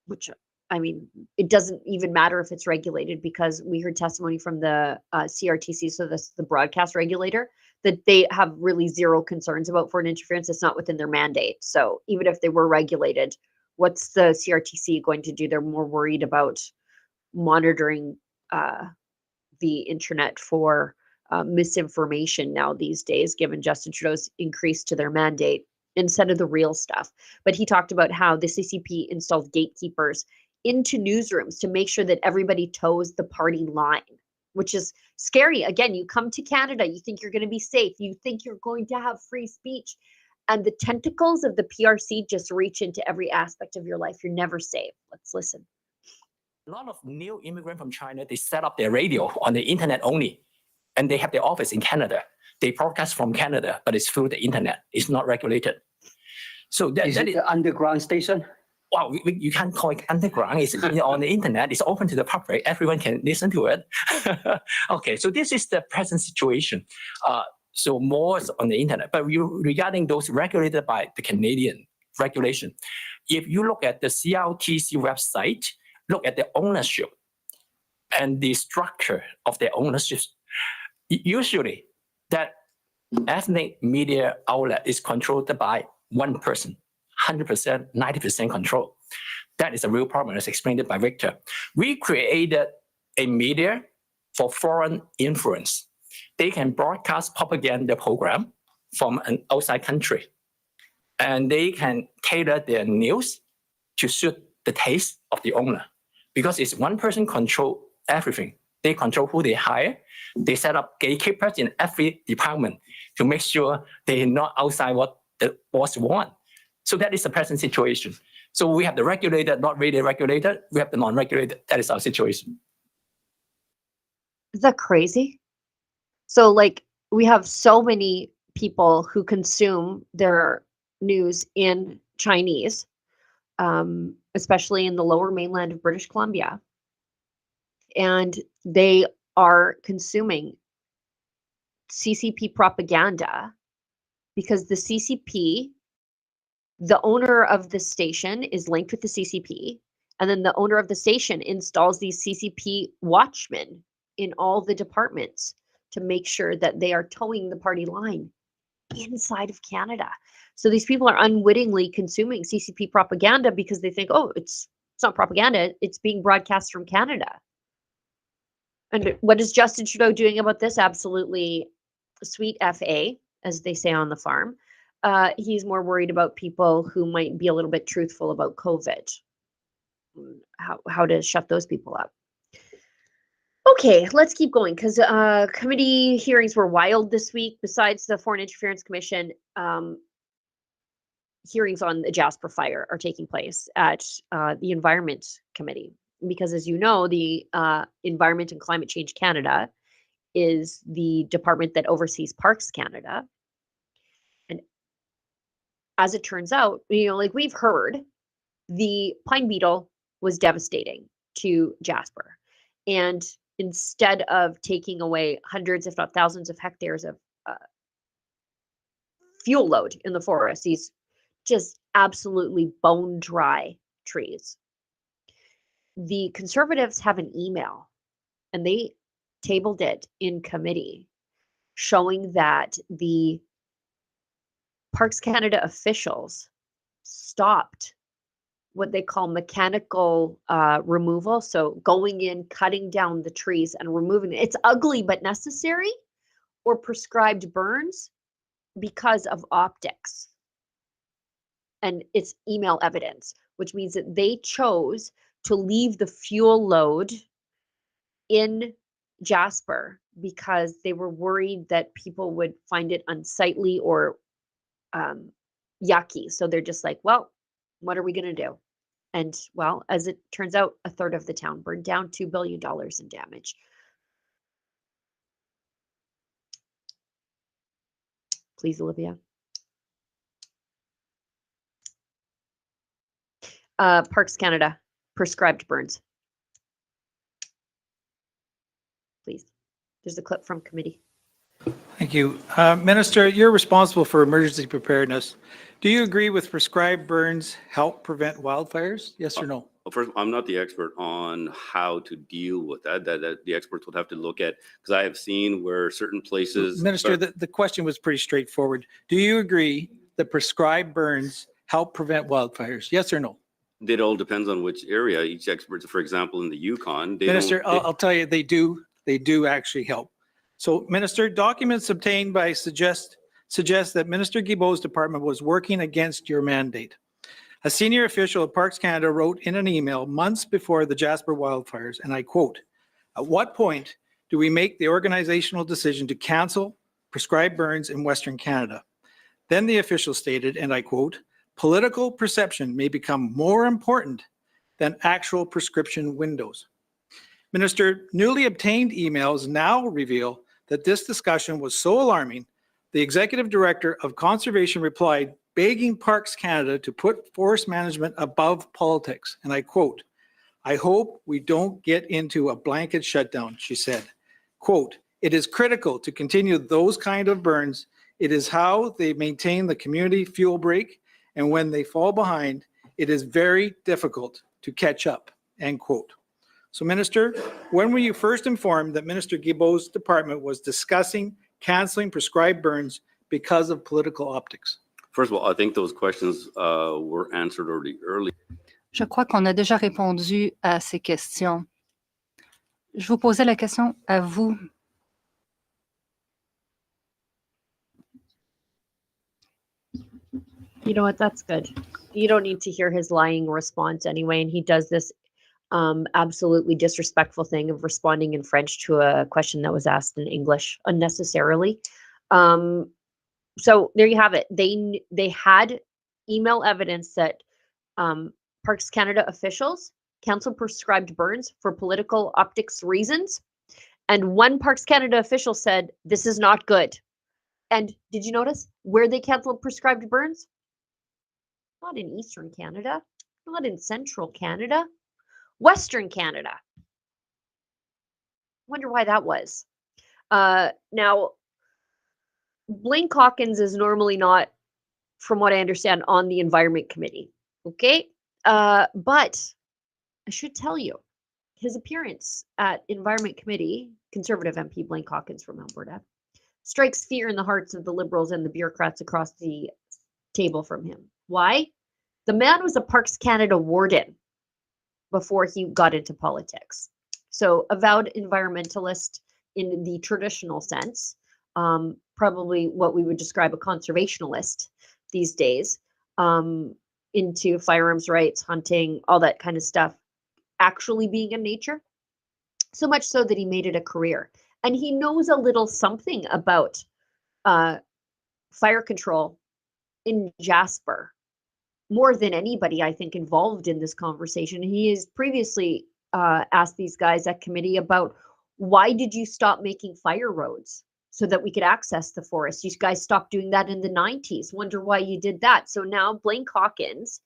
which, I mean, it doesn't even matter if it's regulated because we heard testimony from the CRTC, so that's the broadcast regulator, that they have really zero concerns about foreign interference. It's not within their mandate. So even if they were regulated, what's the CRTC going to do? They're more worried about monitoring the internet for misinformation now these days, given Justin Trudeau's increase to their mandate, instead of the real stuff. But he talked about how the CCP installed gatekeepers into newsrooms to make sure that everybody toes the party line, which is scary. Again, you come to Canada, you think you're going to be safe, you think you're going to have free speech, and the tentacles of the PRC just reach into every aspect of your life. You're never safe. Let's listen. A lot of new immigrants from China, they set up their radio on the internet only, and they have their office in Canada. They broadcast from Canada, but it's through the internet. It's not regulated. So that is the underground station? Well, you can't call it underground. It's on the internet. It's open to the public. Everyone can listen to it. Okay, so this is the present situation. So more is on the internet. But regarding those regulated by the Canadian regulation, if you look at the CRTC website, look at the ownership and the structure of the ownership, usually that ethnic media outlet is controlled by one person, 100%, 90% control. That is a real problem, as explained by Victor. We created a media for foreign influence. They can broadcast propaganda program from an outside country, and they can tailor their news to suit the taste of the owner, because it's one person control everything. They control who they hire. They set up gatekeepers in every department to make sure they're not outside what the boss want. So that is the present situation. So we have the regulated, not really regulated. We have the non-regulated. That is our situation. Is that crazy? So like we have so many people who consume their news in Chinese, especially in the lower mainland of British Columbia. and they are consuming CCP propaganda because the CCP, the owner of the station is linked with the CCP, and then the owner of the station installs these CCP watchmen in all the departments to make sure that they are towing the party line inside of Canada. So these people are unwittingly consuming CCP propaganda because they think, oh, it's not propaganda, it's being broadcast from Canada. And what is Justin Trudeau doing about this? Absolutely sweet FA, as they say on the farm. He's more worried about people who might be a little bit truthful about COVID, how to shut those people up. Okay, let's keep going because committee hearings were wild this week. Besides the Foreign Interference Commission, hearings on the Jasper fire are taking place at the Environment Committee. Because as you know, the Environment and Climate Change Canada is the department that oversees Parks Canada. And as it turns out, like we've heard, the pine beetle was devastating to Jasper. And instead of taking away hundreds, if not thousands of hectares of fuel load in the forest, these just absolutely bone dry trees, the Conservatives have an email, and they tabled it in committee, showing that the Parks Canada officials stopped what they call mechanical removal. So going in, cutting down the trees and removing it. It's ugly but necessary, or prescribed burns because of optics. And it's email evidence, which means that they chose to leave the fuel load in Jasper because they were worried that people would find it unsightly or yucky. So they're just like, well, what are we going to do? And well, as it turns out, a third of the town burned down, $2 billion in damage. Please, Olivia. Parks Canada, prescribed burns. Please. There's a clip from committee. Thank you. Minister, you're responsible for emergency preparedness. Do you agree with prescribed burns help prevent wildfires? Yes or no? Well, first, I'm not the expert on how to deal with that. That the experts would have to look at, because I have seen where certain places. Minister, the question was pretty straightforward. Do you agree that prescribed burns help prevent wildfires? Yes or no? It all depends on which area. Each expert, for example, in the Yukon, Minister, I'll tell you, they do actually help. So, Minister, documents obtained by suggest that Minister Guilbeault's department was working against your mandate. A senior official of Parks Canada wrote in an email months before the Jasper wildfires, and I quote, "At what point do we make the organizational decision to cancel prescribed burns in Western Canada?" Then the official stated, and I quote, "Political perception may become more important than actual prescription windows." Minister, newly obtained emails now reveal that this discussion was so alarming, the Executive Director of Conservation replied, begging Parks Canada to put forest management above politics. And I quote, "I hope we don't get into a blanket shutdown," she said. Quote, "It is critical to continue those kind of burns. It is how they maintain the community fuel break. And when they fall behind, it is very difficult to catch up," end quote. So, Minister, when were you first informed that Minister Guilbeault's department was discussing canceling prescribed burns because of political optics? First of all, I think those questions were answered already early. Je crois qu'on a déjà répondu à ces questions. Je vous posais la question à vous. You know what? That's good. You don't need to hear his lying response anyway. And he does this absolutely disrespectful thing of responding in French to a question that was asked in English unnecessarily. So there you have it. They had email evidence that Parks Canada officials canceled prescribed burns for political optics reasons. And one Parks Canada official said, "This is not good." And did you notice where they canceled prescribed burns? Not in Eastern Canada, not in Central Canada, Western Canada. Wonder why that was. Now, Blaine Calkins is normally not, from what I understand, on the Environment Committee. Okay? But I should tell you, his appearance at Environment Committee, Conservative MP Blaine Calkins from Alberta, strikes fear in the hearts of the Liberals and the bureaucrats across the table from him. Why? The man was a Parks Canada warden before he got into politics. So avowed environmentalist in the traditional sense, probably what we would describe a conservationalist these days, into firearms rights, hunting, all that kind of stuff, actually being in nature. So much so that he made it a career. And he knows a little something about fire control in Jasper, more than anybody, I think, involved in this conversation. He has previously asked these guys at committee about, why did you stop making fire roads so that we could access the forest? You guys stopped doing that in the 90s. Wonder why you did that. So now Blaine Calkins,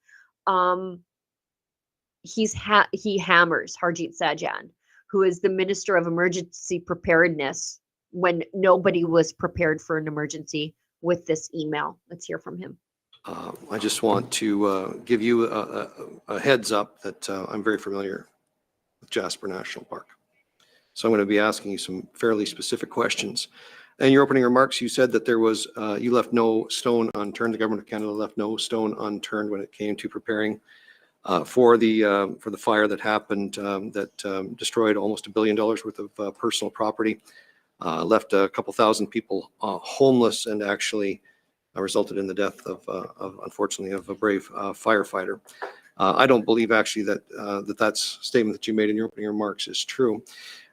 he hammers Harjit Sajjan, who is the Minister of Emergency Preparedness, when nobody was prepared for an emergency, with this email. Let's hear from him. I just want to give you a heads up that I'm very familiar with Jasper National Park. So I'm going to be asking you some fairly specific questions. In your opening remarks, you said that there was, you left no stone unturned. The government of Canada left no stone unturned when it came to preparing for the fire that happened, that destroyed almost $1 billion worth of personal property, left a couple thousand people homeless, and actually resulted in the death of unfortunately, of a brave firefighter. I don't believe actually that that's statement that you made in your opening remarks is true.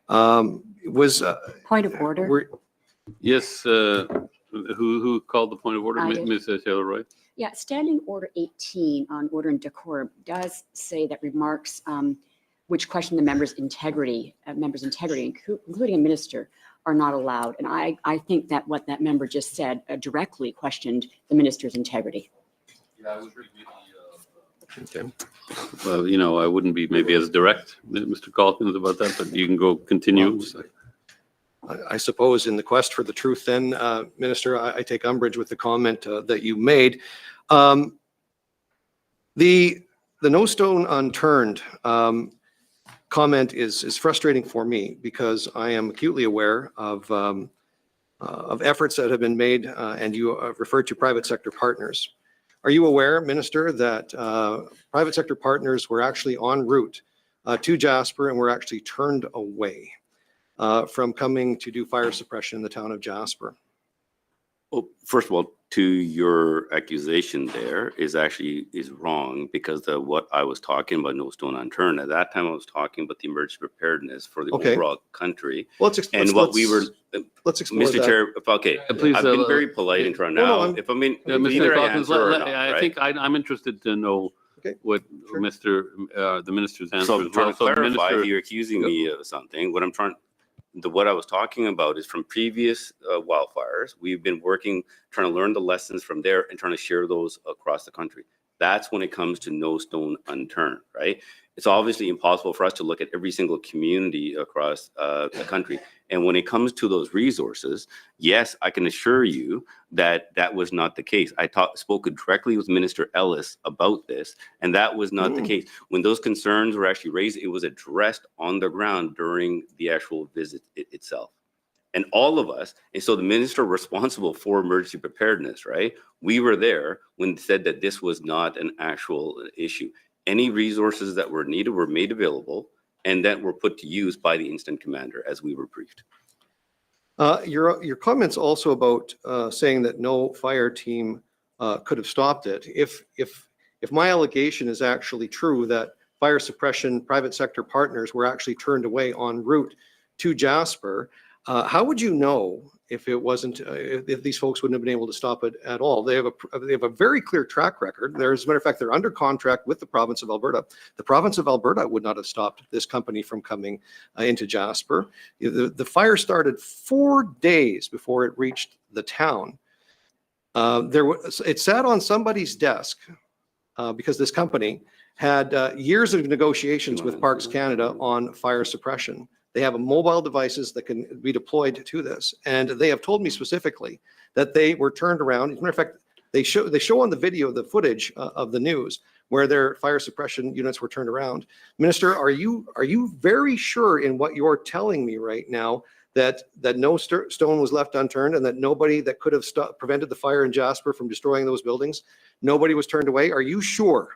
Point of order. Yes, who called the point of order? I did. Ms. Taylor-Roy? Yeah, Standing Order 18 on order and decorum does say that remarks which question the member's integrity, including a minister, are not allowed. And I think that what that member just said directly questioned the minister's integrity. Yeah, I would agree with okay. Well, you know, I wouldn't be maybe as direct, Mr. Calkins, about that, but you can go continue. I suppose in the quest for the truth then, Minister, I take umbrage with the comment that you made. The no stone unturned comment is frustrating for me, because I am acutely aware of efforts that have been made, and you referred to private sector partners. Are you aware, Minister, that private sector partners were actually en route to Jasper and were actually turned away from coming to do fire suppression in the town of Jasper? Well, first of all, to your accusation there is wrong, because what I was talking about, no stone unturned, at that time I was talking about the emergency preparedness for the overall country. Well, let's explore Mr. that. Chair, okay, Please, I've been very polite in front now. No, if I mean, Mr. either I Calkins, answer or not, I think I'm interested to know what the minister's answer So is. trying to So the clarify, minister- you're accusing me of something. What I was talking about is from previous wildfires. We've been working, trying to learn the lessons from there and trying to share those across the country. That's when it comes to no stone unturned, right? It's obviously impossible for us to look at every single community across the country. And when it comes to those resources, yes, I can assure you that that was not the case. I spoke directly with Minister Ellis about this, and that was not the case. When those concerns were actually raised, it was addressed on the ground during the actual visit itself. And all of us, and so the minister responsible for emergency preparedness, right? We were there when it said that this was not an actual issue. Any resources that were needed were made available and that were put to use by the instant commander as we were briefed. Your comments also about saying that no fire team could have stopped it. If my allegation is actually true, that fire suppression private sector partners were actually turned away en route to Jasper, how would you know if it wasn't, if these folks wouldn't have been able to stop it at all? They have a very clear track record. As a matter of fact, they're under contract with the province of Alberta. The province of Alberta would not have stopped this company from coming into Jasper. The fire started 4 days before it reached the town. It sat on somebody's desk because this company had years of negotiations with Parks Canada on fire suppression. They have mobile devices that can be deployed to this. And they have told me specifically that they were turned around. As a matter of fact, they show on the video the footage of the news where their fire suppression units were turned around. Minister, are you very sure in what you're telling me right now that no stone was left unturned and that nobody that could have prevented the fire in Jasper from destroying those buildings, nobody was turned away? Are you sure?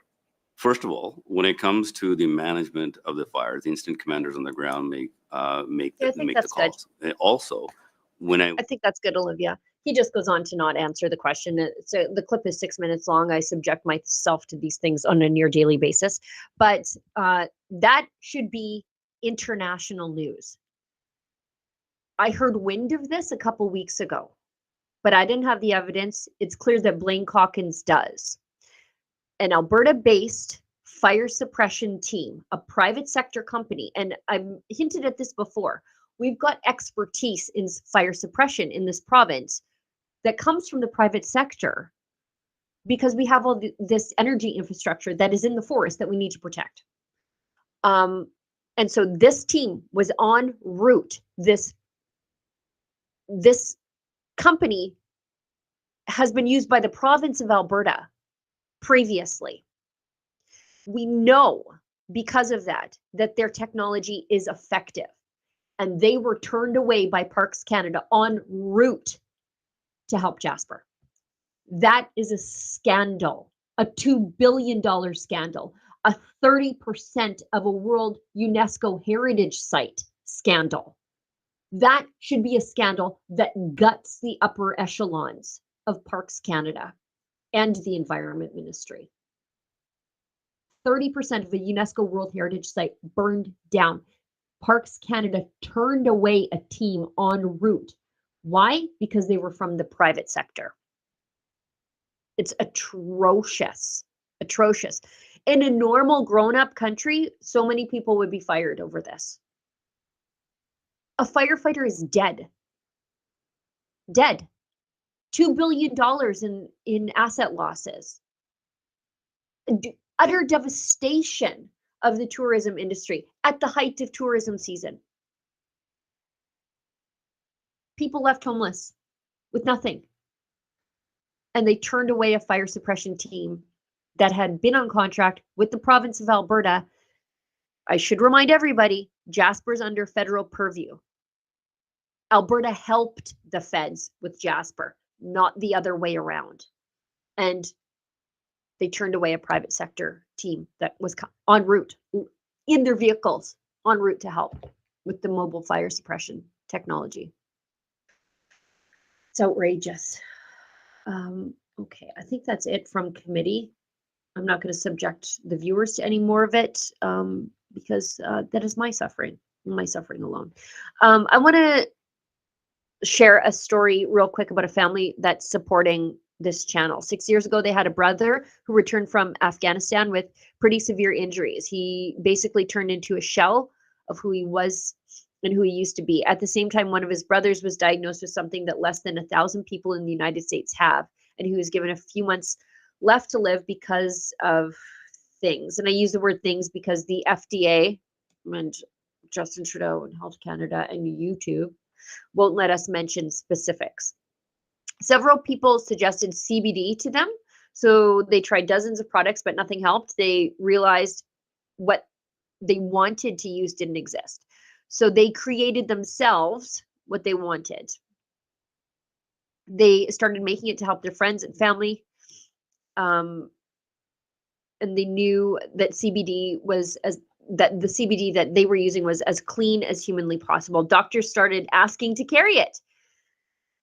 First of all, when it comes to the management of the fires, the incident commanders on the ground make the calls. And also, I think that's good, Olivia. He just goes on to not answer the question. So the clip is 6 minutes long. I subject myself to these things on a near daily basis, but that should be international news. I heard wind of this a couple weeks ago, but I didn't have the evidence. It's clear that Blaine Calkins does. An Alberta-based fire suppression team, a private sector company, and I've hinted at this before, we've got expertise in fire suppression in this province that comes from the private sector because we have all this energy infrastructure that is in the forest that we need to protect. And so this team was en route. This company has been used by the province of Alberta previously. We know because of that their technology is effective, and they were turned away by Parks Canada en route to help Jasper. That is a scandal, a $2 billion scandal, a 30% of a World UNESCO Heritage Site scandal. That should be a scandal that guts the upper echelons of Parks Canada and the Environment Ministry. 30% of a UNESCO World Heritage Site burned down. Parks Canada turned away a team en route. Why? Because they were from the private sector. It's atrocious, atrocious. In a normal grown-up country, so many people would be fired over this. A firefighter is dead. Dead. $2 billion in asset losses. Utter devastation of the tourism industry at the height of tourism season. People left homeless with nothing. And they turned away a fire suppression team that had been on contract with the province of Alberta. I should remind everybody, Jasper's under federal purview. Alberta helped the feds with Jasper, not the other way around. And they turned away a private sector team that was en route in their vehicles, en route to help with the mobile fire suppression technology. It's outrageous. Okay, I think that's it from committee. I'm not going to subject the viewers to any more of it because that is my suffering alone. I want to share a story real quick about a family that's supporting this channel. 6 years ago, they had a brother who returned from Afghanistan with pretty severe injuries. He basically turned into a shell of who he was and who he used to be. At the same time, one of his brothers was diagnosed with something that less than 1,000 people in the United States have, and he was given a few months left to live because of things. And I use the word things because the FDA and Justin Trudeau and Health Canada and YouTube won't let us mention specifics. Several people suggested CBD to them. So they tried dozens of products, but nothing helped. They realized what they wanted to use didn't exist. So they created themselves what they wanted. They started making it to help their friends and family. And they knew that CBD was that the CBD that they were using was as clean as humanly possible. Doctors started asking to carry it.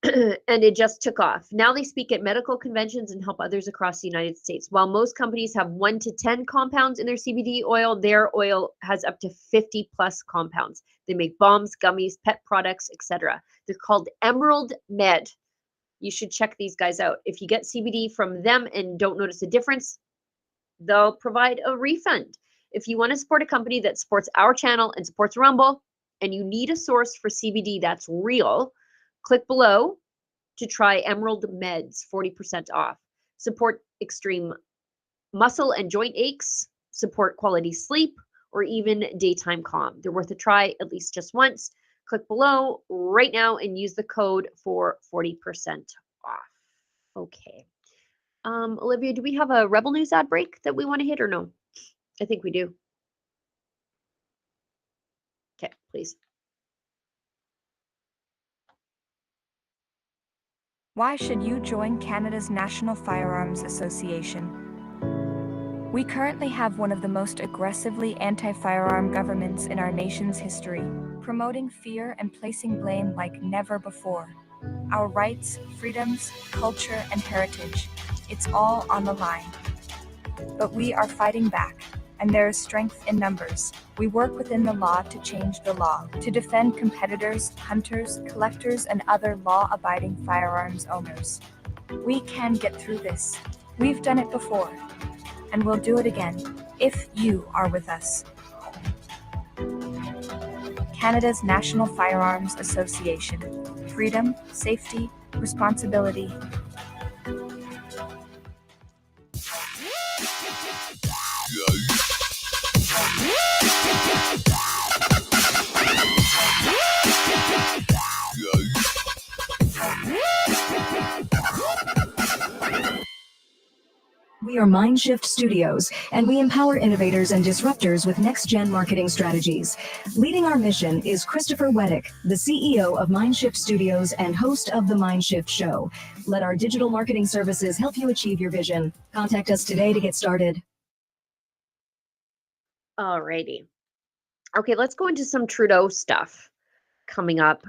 And it just took off. Now they speak at medical conventions and help others across the United States. While most companies have 1 to 10 compounds in their CBD oil, their oil has up to 50 plus compounds. They make balms, gummies, pet products, etc. They're called Emerald Med. You should check these guys out. If you get CBD from them and don't notice a difference, they'll provide a refund. If you want to support a company that supports our channel and supports Rumble, and you need a source for CBD that's real, click below to try Emerald Meds, 40% off. Support extreme muscle and joint aches, support quality sleep, or even daytime calm. They're worth a try at least just once. Click below right now and use the code for 40% off. Okay. Olivia, do we have a Rebel News ad break that we want to hit or no? I think we do. Okay, please. Why should you join Canada's National Firearms Association? We currently have one of the most aggressively anti-firearm governments in our nation's history, promoting fear and placing blame like never before. Our rights, freedoms, culture, and heritage, it's all on the line. But we are fighting back, and there is strength in numbers. We work within the law to change the law, to defend competitors, hunters, collectors, and other law-abiding firearms owners. We can get through this. We've done it before, and we'll do it again, if you are with us. Canada's National Firearms Association. Freedom, safety, responsibility. We are Mindshift Studios, and we empower innovators and disruptors with next-gen marketing strategies. Leading our mission is Christopher Weddick, the CEO of Mindshift Studios and host of The Mindshift Show. Let our digital marketing services help you achieve your vision. Contact us today to get started. Alrighty. Okay, let's go into some Trudeau stuff coming up.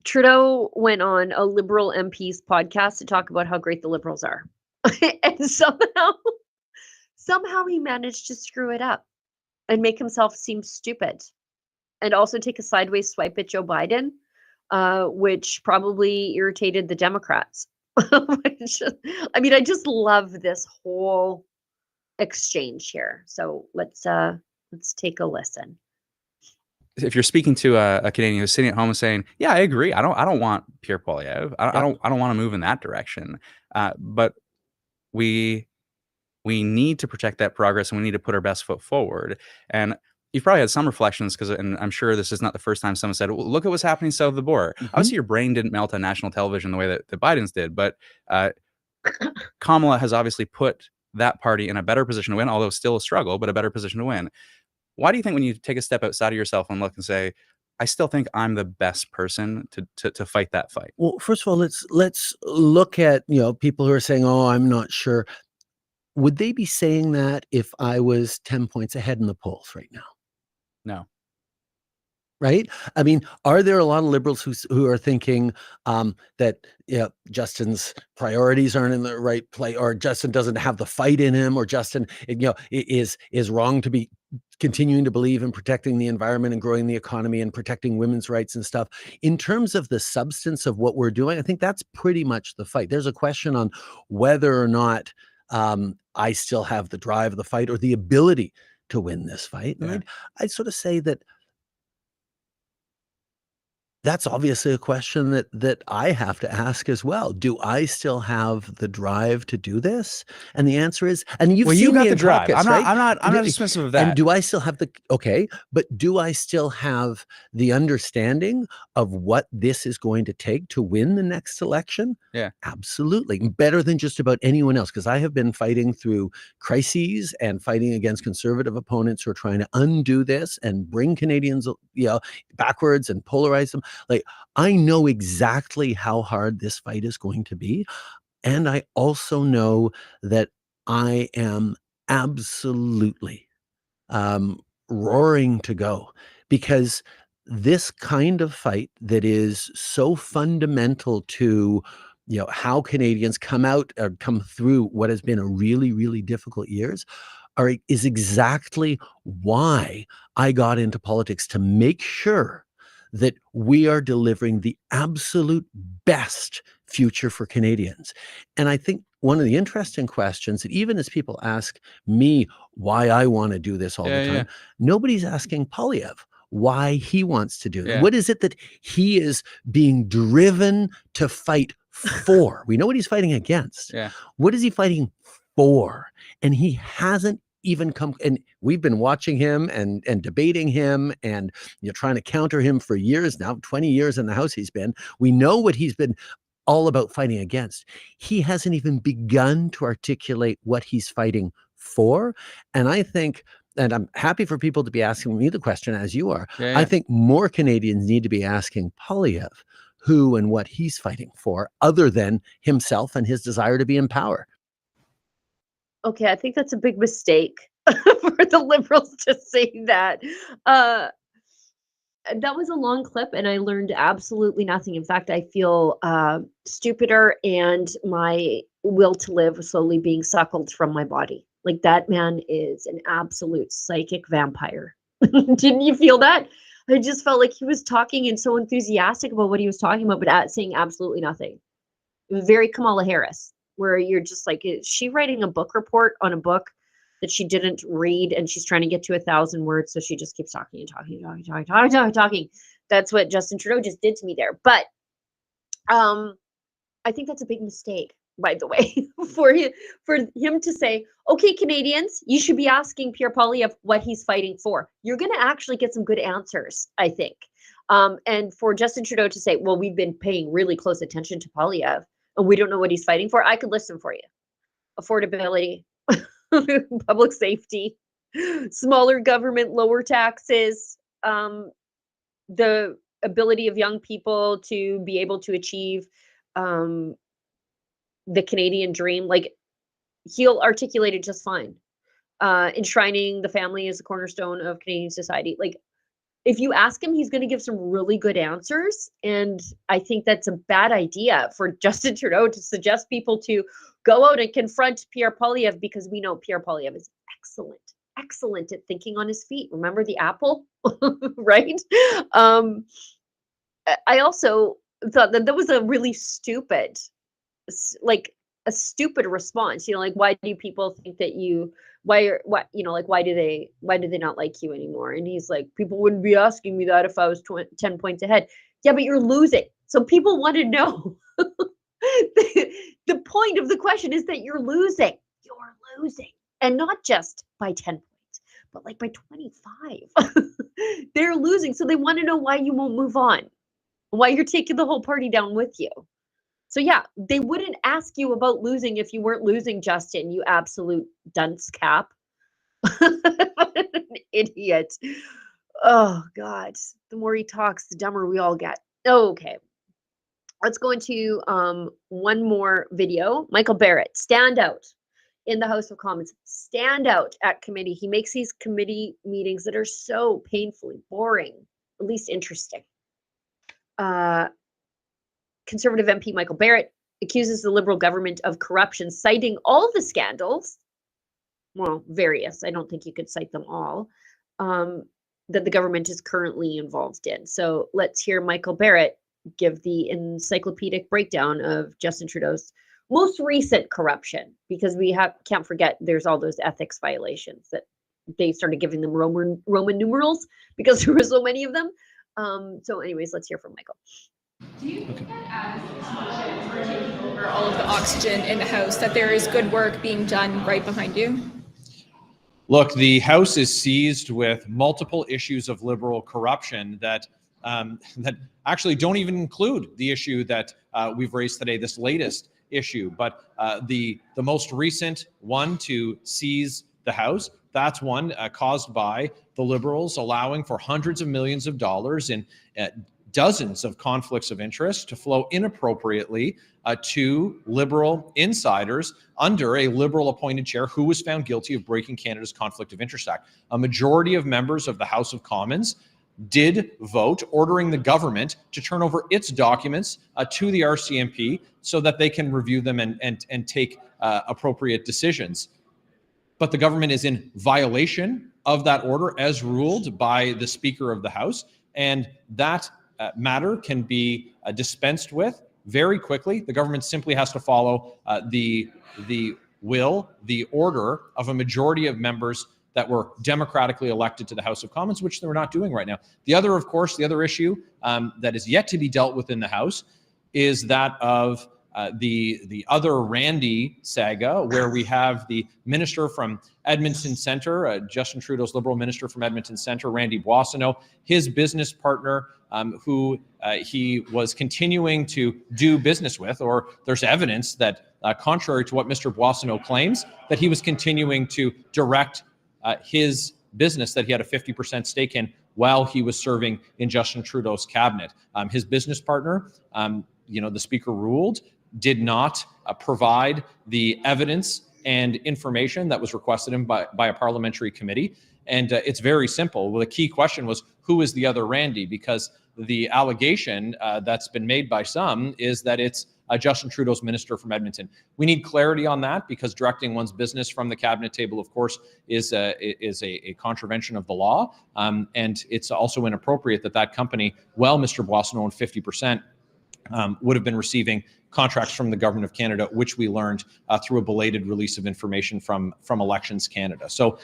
Trudeau went on a Liberal MP's podcast to talk about how great the Liberals are. And somehow he managed to screw it up and make himself seem stupid, and also take a sideways swipe at Joe Biden, which probably irritated the Democrats. I just love this whole exchange here. So let's take a listen. If you're speaking to a Canadian who's sitting at home and saying, "Yeah, I agree. I don't want Pierre Poilievre. I don't want to move in that direction," but we need to protect that progress, and we need to put our best foot forward. And you've probably had some reflections, and I'm sure this is not the first time someone said, well, look at what's happening south of the border. Obviously, your brain didn't melt on national television the way that Biden's did, but Kamala has obviously put that party in a better position to win, although still a struggle, but a better position to win. Why do you think when you take a step outside of yourself and look and say, I still think I'm the best person to fight that fight? Well, first of all, let's look at, people who are saying, oh, I'm not sure. Would they be saying that if I was 10 points ahead in the polls right now? No. Right? I mean, are there a lot of Liberals who are thinking that Justin's priorities aren't in the right place, or Justin doesn't have the fight in him, or Justin is wrong to be continuing to believe in protecting the environment and growing the economy and protecting women's rights and stuff? In terms of the substance of what we're doing, I think that's pretty much the fight. There's a question on whether or not I still have the drive of the fight or the ability to win this fight. Yeah. And I'd sort of say that's obviously a question that I have to ask as well. Do I still have the drive to do this? And the answer is, and you've seen got me the in drive. caucus, I'm right? not dismissive of that. And do I still have but do I still have the understanding of what this is going to take to win the next election? Yeah, absolutely. Better than just about anyone else, because I have been fighting through crises and fighting against conservative opponents who are trying to undo this and bring Canadians, backwards and polarize them. Like, I know exactly how hard this fight is going to be. And I also know that I am absolutely roaring to go, because this kind of fight that is so fundamental to how Canadians come through what has been a really, really difficult years is exactly why I got into politics, to make sure that we are delivering the absolute best future for Canadians. And I think one of the interesting questions that even as people ask me why I want to do this all the time, nobody's asking Poilievre why he wants to do it. What is it that he is being driven to fight for? We know what he's fighting against. What is he fighting for? And he hasn't even come, and we've been watching him and debating him and trying to counter him for years now, 20 years in the House he's been. We know what he's been all about fighting against. He hasn't even begun to articulate what he's fighting for. And I think, and I'm happy for people to be asking me the question as you are, I think more Canadians need to be asking Poilievre who and what he's fighting for, other than himself and his desire to be in power. Okay, I think that's a big mistake for the Liberals to say that. That was a long clip, and I learned absolutely nothing. In fact, I feel stupider, and my will to live was slowly being suckled from my body. Like, that man is an absolute psychic vampire. Didn't you feel that? I just felt like he was talking and so enthusiastic about what he was talking about, but saying absolutely nothing. It was very Kamala Harris, where you're just like, is she writing a book report on a book that she didn't read, and she's trying to get to 1,000 words, so she just keeps talking and talking. That's what Justin Trudeau just did to me there. But I think that's a big mistake, by the way, for him to say, okay, Canadians, you should be asking Pierre Poilievre what he's fighting for. You're going to actually get some good answers, I think. And for Justin Trudeau to say, well, we've been paying really close attention to Poilievre, and we don't know what he's fighting for. I could list them for you. Affordability, public safety, smaller government, lower taxes, the ability of young people to be able to achieve the Canadian dream. Like, he'll articulate it just fine. Enshrining the family as a cornerstone of Canadian society. Like, if you ask him, he's going to give some really good answers. And I think that's a bad idea for Justin Trudeau to suggest people to go out and confront Pierre Poilievre, because we know Pierre Poilievre is excellent at thinking on his feet. Remember the apple, right? I also thought that was a really stupid, like a stupid response. Like, why do people think that why do they not like you anymore? And he's like, people wouldn't be asking me that if I was 10 points ahead. Yeah, but you're losing. So people want to know. The point of the question is that you're losing. You're losing. And not just by 10 points, but like by 25. They're losing. So they want to know why you won't move on, why you're taking the whole party down with you. So yeah, they wouldn't ask you about losing if you weren't losing, Justin, you absolute dunce cap. What an idiot. Oh God, the more he talks, the dumber we all get. Okay, let's go into one more video. Michael Barrett, stand out in the House of Commons, stand out at committee. He makes these committee meetings that are so painfully boring, at least interesting. Conservative MP Michael Barrett accuses the Liberal government of corruption, citing all the scandals, well, various, I don't think you could cite them all, that the government is currently involved in. So let's hear Michael Barrett give the encyclopedic breakdown of Justin Trudeau's most recent corruption, because we can't forget there's all those ethics violations that they started giving them Roman numerals because there were so many of them. So anyways, let's hear from Michael. Do you think that as we're taking over all of the oxygen in the House, that there is good work being done right behind you? Look, the House is seized with multiple issues of Liberal corruption that that actually don't even include the issue that we've raised today, this latest issue. But the most recent one to seize the House, that's one caused by the Liberals allowing for hundreds of millions of dollars in dozens of conflicts of interest to flow inappropriately to Liberal insiders under a Liberal appointed chair who was found guilty of breaking Canada's Conflict of Interest Act. A majority of members of the House of Commons did vote ordering the government to turn over its documents to the RCMP so that they can review them and take appropriate decisions. But the government is in violation of that order as ruled by the Speaker of the House, and that matter can be dispensed with very quickly. The government simply has to follow the order of a majority of members that were democratically elected to the House of Commons, which they're not doing right now. The other issue that is yet to be dealt with in the House is that of the other Randy saga, where we have the minister from Edmonton Centre, Justin Trudeau's Liberal minister from Edmonton Centre, Randy Boissonneau, his business partner, who he was continuing to do business with, or there's evidence that, contrary to what Mr. Boissonneau claims, that he was continuing to direct his business that he had a 50% stake in while he was serving in Justin Trudeau's cabinet. His business partner, the Speaker ruled, did not provide the evidence and information that was requested him by a parliamentary committee. And it's very simple. Well, the key question was, who is the other Randy? Because the allegation that's been made by some is that it's Justin Trudeau's minister from Edmonton. We need clarity on that, because directing one's business from the cabinet table, of course, is a contravention of the law. And it's also inappropriate that company, well, Mr. Boissonneau owned 50%, would have been receiving contracts from the government of Canada, which we learned through a belated release of information from Elections Canada. So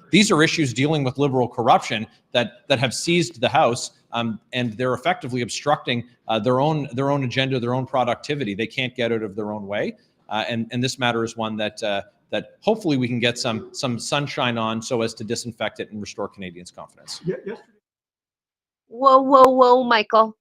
these are issues dealing with Liberal corruption that have seized the House, and they're effectively obstructing their own agenda, their own productivity. They can't get out of their own way, and this matter is one that hopefully we can get some sunshine on, so as to disinfect it and restore Canadians' confidence. Whoa, Michael.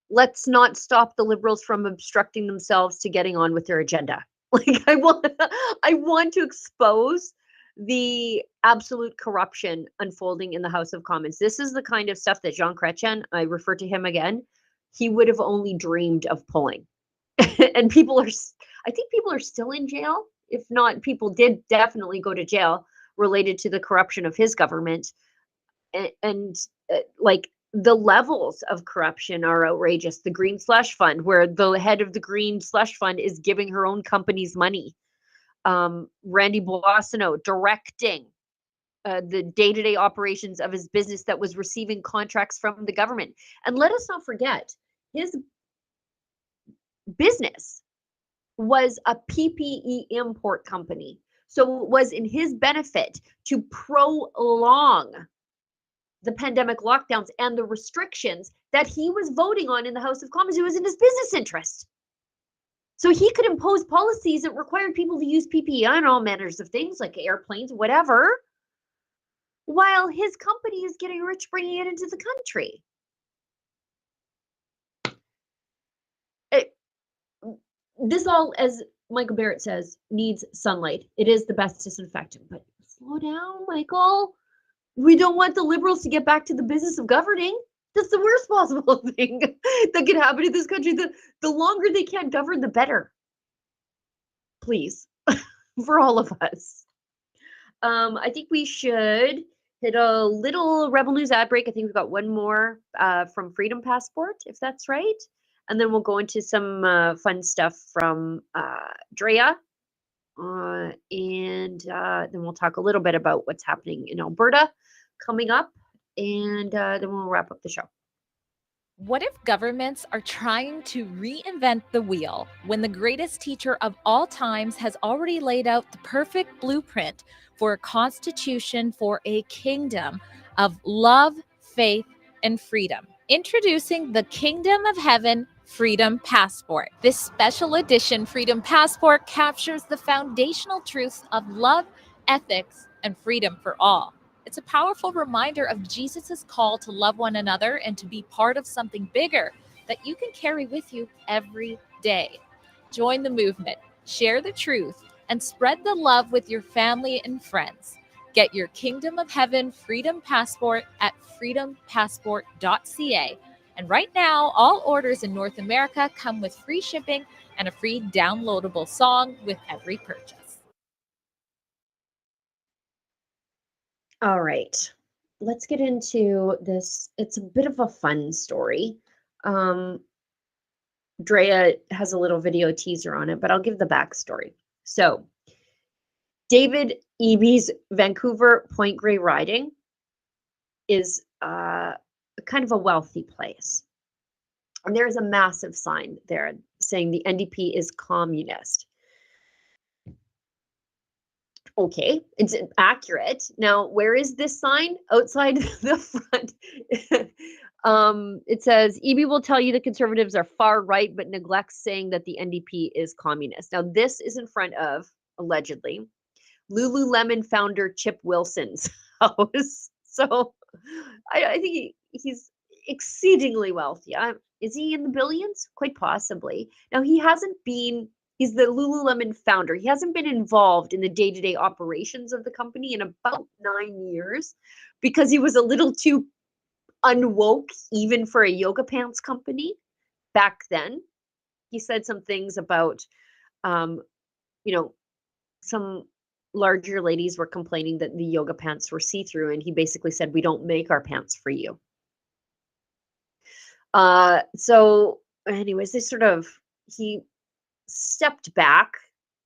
Let's not stop the Liberals from obstructing themselves to getting on with their agenda. Like, I want to expose the absolute corruption unfolding in the House of Commons. This is the kind of stuff that Jean Chrétien, I refer to him again, he would have only dreamed of pulling. And I think people are still in jail. If not, people did definitely go to jail related to the corruption of his government. And the levels of corruption are outrageous. The Green Slush Fund, where the head of the Green Slush Fund is giving her own company's money. Randy Boissonneau directing the day-to-day operations of his business that was receiving contracts from the government. And let us not forget, his business was a PPE import company. So it was in his benefit to prolong the pandemic lockdowns and the restrictions that he was voting on in the House of Commons. It was in his business interest. So he could impose policies that required people to use PPE on all manners of things, like airplanes, whatever, while his company is getting rich bringing it into the country. This all, as Michael Barrett says, needs sunlight. It is the best disinfectant, but slow down, Michael. We don't want the Liberals to get back to the business of governing. That's the worst possible thing that could happen in this country. The longer they can't govern, the better. Please, for all of us. I think we should hit a little Rebel News ad break. I think we've got one more from Freedom Passport, if that's right. And then we'll go into some fun stuff from Drea. And then we'll talk a little bit about what's happening in Alberta coming up, and then we'll wrap up the show. What if governments are trying to reinvent the wheel when the greatest teacher of all times has already laid out the perfect blueprint for a constitution for a kingdom of love, faith, and freedom? Introducing the Kingdom of Heaven Freedom Passport. This special edition Freedom Passport captures the foundational truths of love, ethics, and freedom for all. It's a powerful reminder of Jesus's call to love one another and to be part of something bigger that you can carry with you every day. Join the movement, share the truth, and spread the love with your family and friends. Get your Kingdom of Heaven Freedom Passport at freedompassport.ca. And right now, all orders in North America come with free shipping and a free downloadable song with every purchase. All right, let's get into this. It's a bit of a fun story. Drea has a little video teaser on it, but I'll give the backstory. So, David Eby's Vancouver Point Grey riding is kind of a wealthy place. And there's a massive sign there saying the NDP is communist. Okay, it's accurate. Now, where is this sign? Outside the front It says, EB will tell you the Conservatives are far right, but neglects saying that the NDP is communist. Now, this is in front of, allegedly, Lululemon founder Chip Wilson's house. So I think he's exceedingly wealthy. Is he in the billions? Quite possibly. Now, he's the Lululemon founder. He hasn't been involved in the day-to-day operations of the company in about 9 years because he was a little too unwoke even for a yoga pants company back then. He said some things about, some larger ladies were complaining that the yoga pants were see-through, and he basically said, we don't make our pants for you. So anyways, he stepped back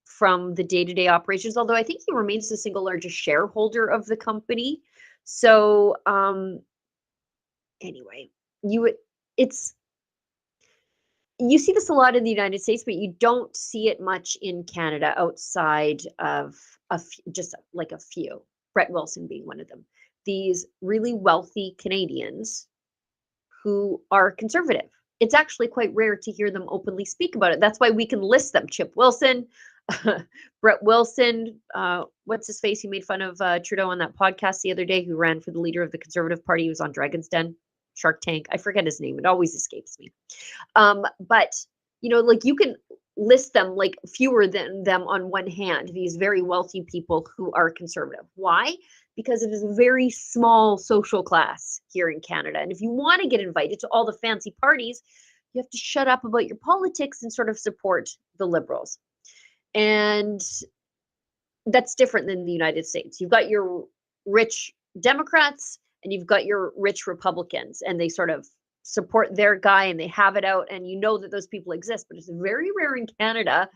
from the day-to-day operations, although I think he remains the single largest shareholder of the company. So anyway, you see this a lot in the United States, but you don't see it much in Canada outside of just like a few, Brett Wilson being one of them. These really wealthy Canadians who are conservative. It's actually quite rare to hear them openly speak about it. That's why we can list them. Chip Wilson, Brett Wilson, what's his face? He made fun of Trudeau on that podcast the other day, who ran for the leader of the Conservative Party. He was on Dragon's Den, Shark Tank. I forget his name. It always escapes me. But, like you can list them like fewer than them on one hand, these very wealthy people who are conservative. Why? Because it is a very small social class here in Canada. And if you want to get invited to all the fancy parties, you have to shut up about your politics and sort of support the Liberals. And that's different than the United States. You've got your rich Democrats and you've got your rich Republicans, and they sort of support their guy and they have it out, and you know that those people exist, but it's very rare in Canada.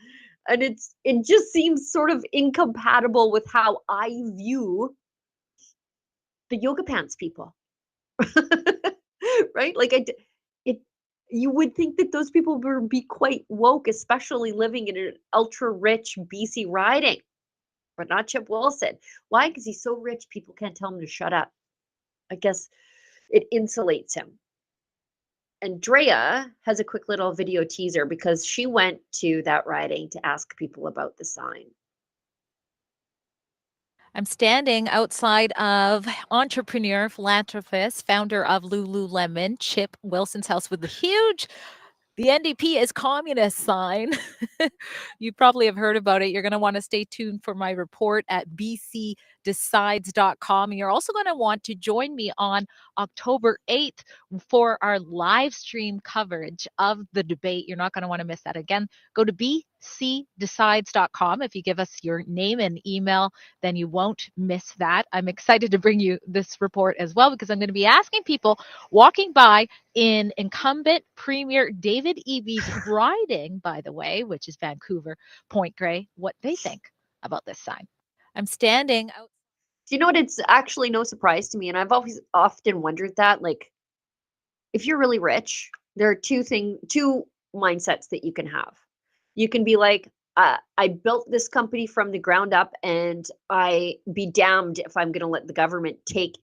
And it just seems sort of incompatible with how I view the yoga pants people. Right? Like you would think that those people would be quite woke, especially living in an ultra rich BC riding, but not Chip Wilson. Why? Because he's so rich, people can't tell him to shut up. I guess it insulates him. Andrea has a quick little video teaser because she went to that riding to ask people about the sign. I'm standing outside of entrepreneur, philanthropist, founder of Lululemon, Chip Wilson's house with the huge "The NDP is communist" sign. You probably have heard about it. You're going to want to stay tuned for my report at bcdecides.com. And you're also going to want to join me on October 8th for our live stream coverage of the debate. You're not going to want to miss that. Again, go to bcdecides.com. If you give us your name and email, then you won't miss that. I'm excited to bring you this report as well, because I'm going to be asking people walking by in incumbent Premier David Eby's riding, by the way, which is Vancouver Point Grey, what they think about this sign. I'm standing out. Do you know what? It's actually no surprise to me, and I've always often wondered that. Like, if you're really rich, there are two mindsets that you can have. You can be like, I built this company from the ground up, and I be damned if I'm going to let the government take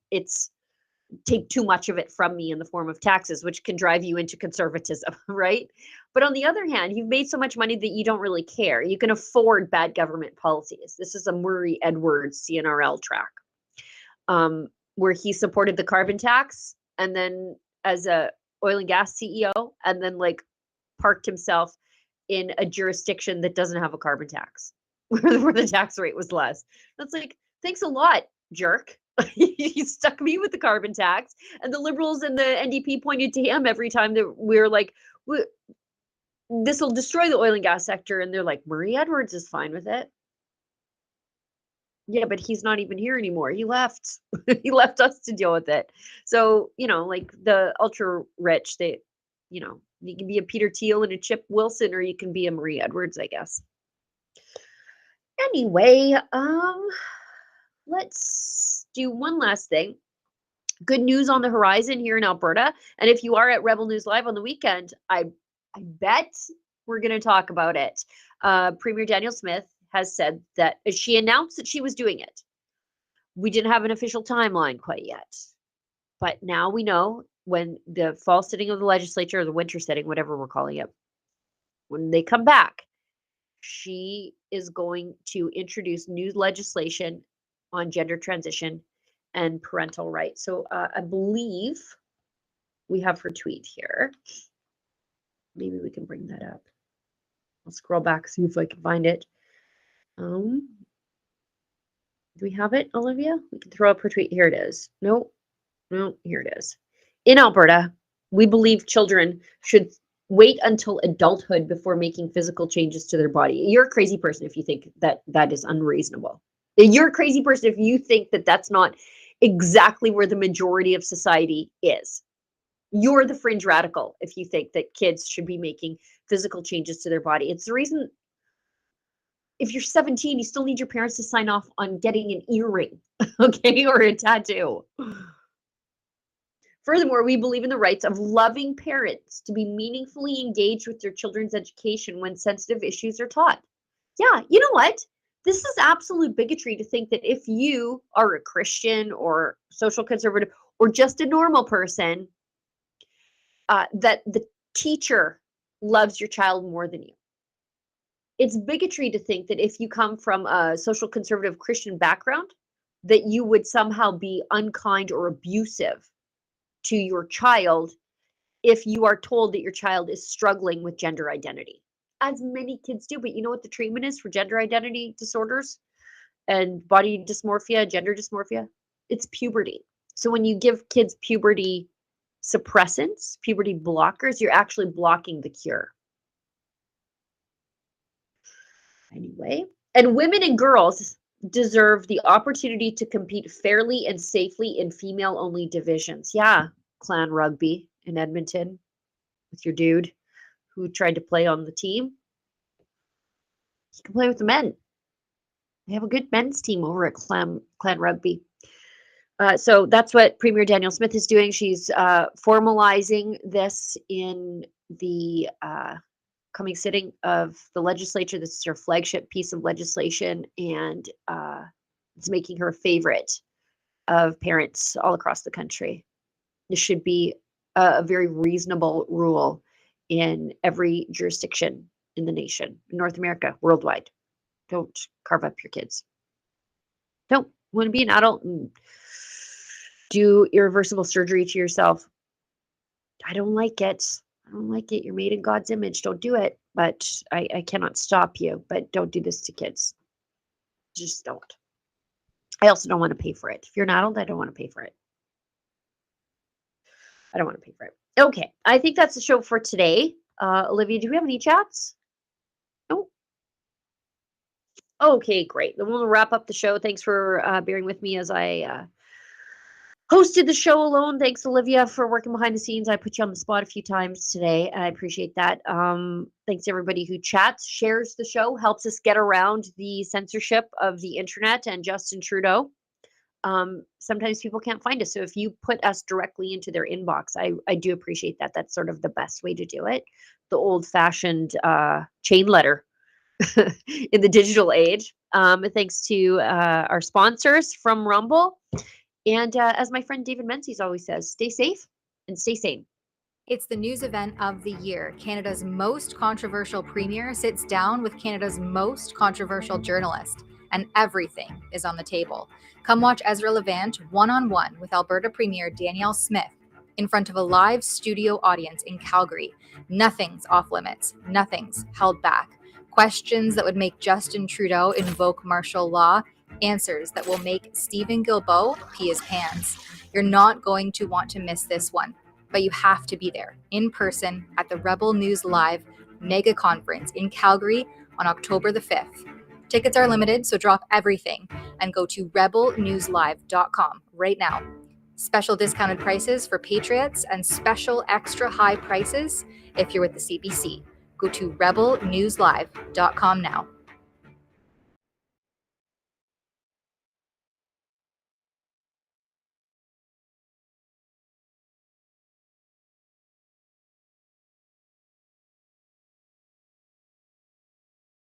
too much of it from me in the form of taxes, which can drive you into conservatism, right? But on the other hand, you've made so much money that you don't really care. You can afford bad government policies. This is a Murray Edwards CNRL track, where he supported the carbon tax, and then as a oil and gas CEO, and then like parked himself in a jurisdiction that doesn't have a carbon tax, where the tax rate was less. That's like, thanks a lot, jerk. He stuck me with the carbon tax, and the Liberals and the NDP pointed to him every time that we were like, this will destroy the oil and gas sector, and they're like, Murray Edwards is fine with it. Yeah, but he's not even here anymore. He left. He left us to deal with it. So, like the ultra rich, they, you can be a Peter Thiel and a Chip Wilson, or you can be a Murray Edwards, I guess. Anyway, let's do one last thing. Good news on the horizon here in Alberta. And if you are at Rebel News Live on the weekend, I bet we're going to talk about it. Premier Danielle Smith has said that she announced that she was doing it. We didn't have an official timeline quite yet, but now we know when the fall sitting of the legislature, or the winter sitting, whatever we're calling it, when they come back, she is going to introduce new legislation on gender transition and parental rights. So I believe we have her tweet here. Maybe we can bring that up. I'll scroll back, see if I can find it. Do we have it, Olivia? We can throw up her tweet. Here it is. No, here it is. In Alberta, we believe children should wait until adulthood before making physical changes to their body. You're a crazy person if you think that that is unreasonable. You're a crazy person if you think that that's not exactly where the majority of society is. You're the fringe radical if you think that kids should be making physical changes to their body. It's the reason, if you're 17, you still need your parents to sign off on getting an earring, okay, or a tattoo. Furthermore, we believe in the rights of loving parents to be meaningfully engaged with their children's education when sensitive issues are taught. Yeah, you know what? This is absolute bigotry to think that if you are a Christian or social conservative or just a normal person, that the teacher loves your child more than you. It's bigotry to think that if you come from a social conservative Christian background, that you would somehow be unkind or abusive to your child if you are told that your child is struggling with gender identity, as many kids do. But you know what the treatment is for gender identity disorders and body dysmorphia, gender dysmorphia? It's puberty. So when you give kids puberty suppressants, puberty blockers, you're actually blocking the cure. Anyway, and women and girls deserve the opportunity to compete fairly and safely in female-only divisions. Yeah, clan rugby in Edmonton with your dude who tried to play on the team. You can play with the men. They have a good men's team over at clan rugby. So that's what Premier Danielle Smith is doing. She's formalizing this in the coming sitting of the legislature. This is her flagship piece of legislation, and it's making her a favorite of parents all across the country. This should be a very reasonable rule in every jurisdiction in the nation, in North America, worldwide. Don't carve up your kids. Don't want to be an adult and do irreversible surgery to yourself. I don't like it. I don't like it. You're made in God's image. Don't do it. But I cannot stop you. But don't do this to kids. Just don't. I also don't want to pay for it. If you're an adult, I don't want to pay for it. I don't want to pay for it. Okay. I think that's the show for today. Olivia, do we have any chats? No? Okay, great. Then we'll wrap up the show. Thanks for bearing with me as I hosted the show alone. Thanks, Olivia, for working behind the scenes. I put you on the spot a few times today, and I appreciate that. Thanks to everybody who chats, shares the show, helps us get around the censorship of the internet and Justin Trudeau. Sometimes people can't find us, so if you put us directly into their inbox, I do appreciate that. That's sort of the best way to do it. The old-fashioned chain letter in the digital age. Thanks to our sponsors from Rumble. And as my friend David Menzies always says, stay safe and stay sane. It's the news event of the year. Canada's most controversial premier sits down with Canada's most controversial journalist, and everything is on the table. Come watch Ezra Levant one-on-one with Alberta Premier Danielle Smith in front of a live studio audience in Calgary. Nothing's off limits. Nothing's held back. Questions that would make Justin Trudeau invoke martial law. Answers that will make Stephen Guilbeault pee his pants. You're not going to want to miss this one, but you have to be there in person at the Rebel News Live mega conference in Calgary on October the 5th. Tickets are limited, so drop everything and go to rebelnewslive.com right now. Special discounted prices for Patriots and special extra high prices if you're with the CBC. Go to rebelnewslive.com now.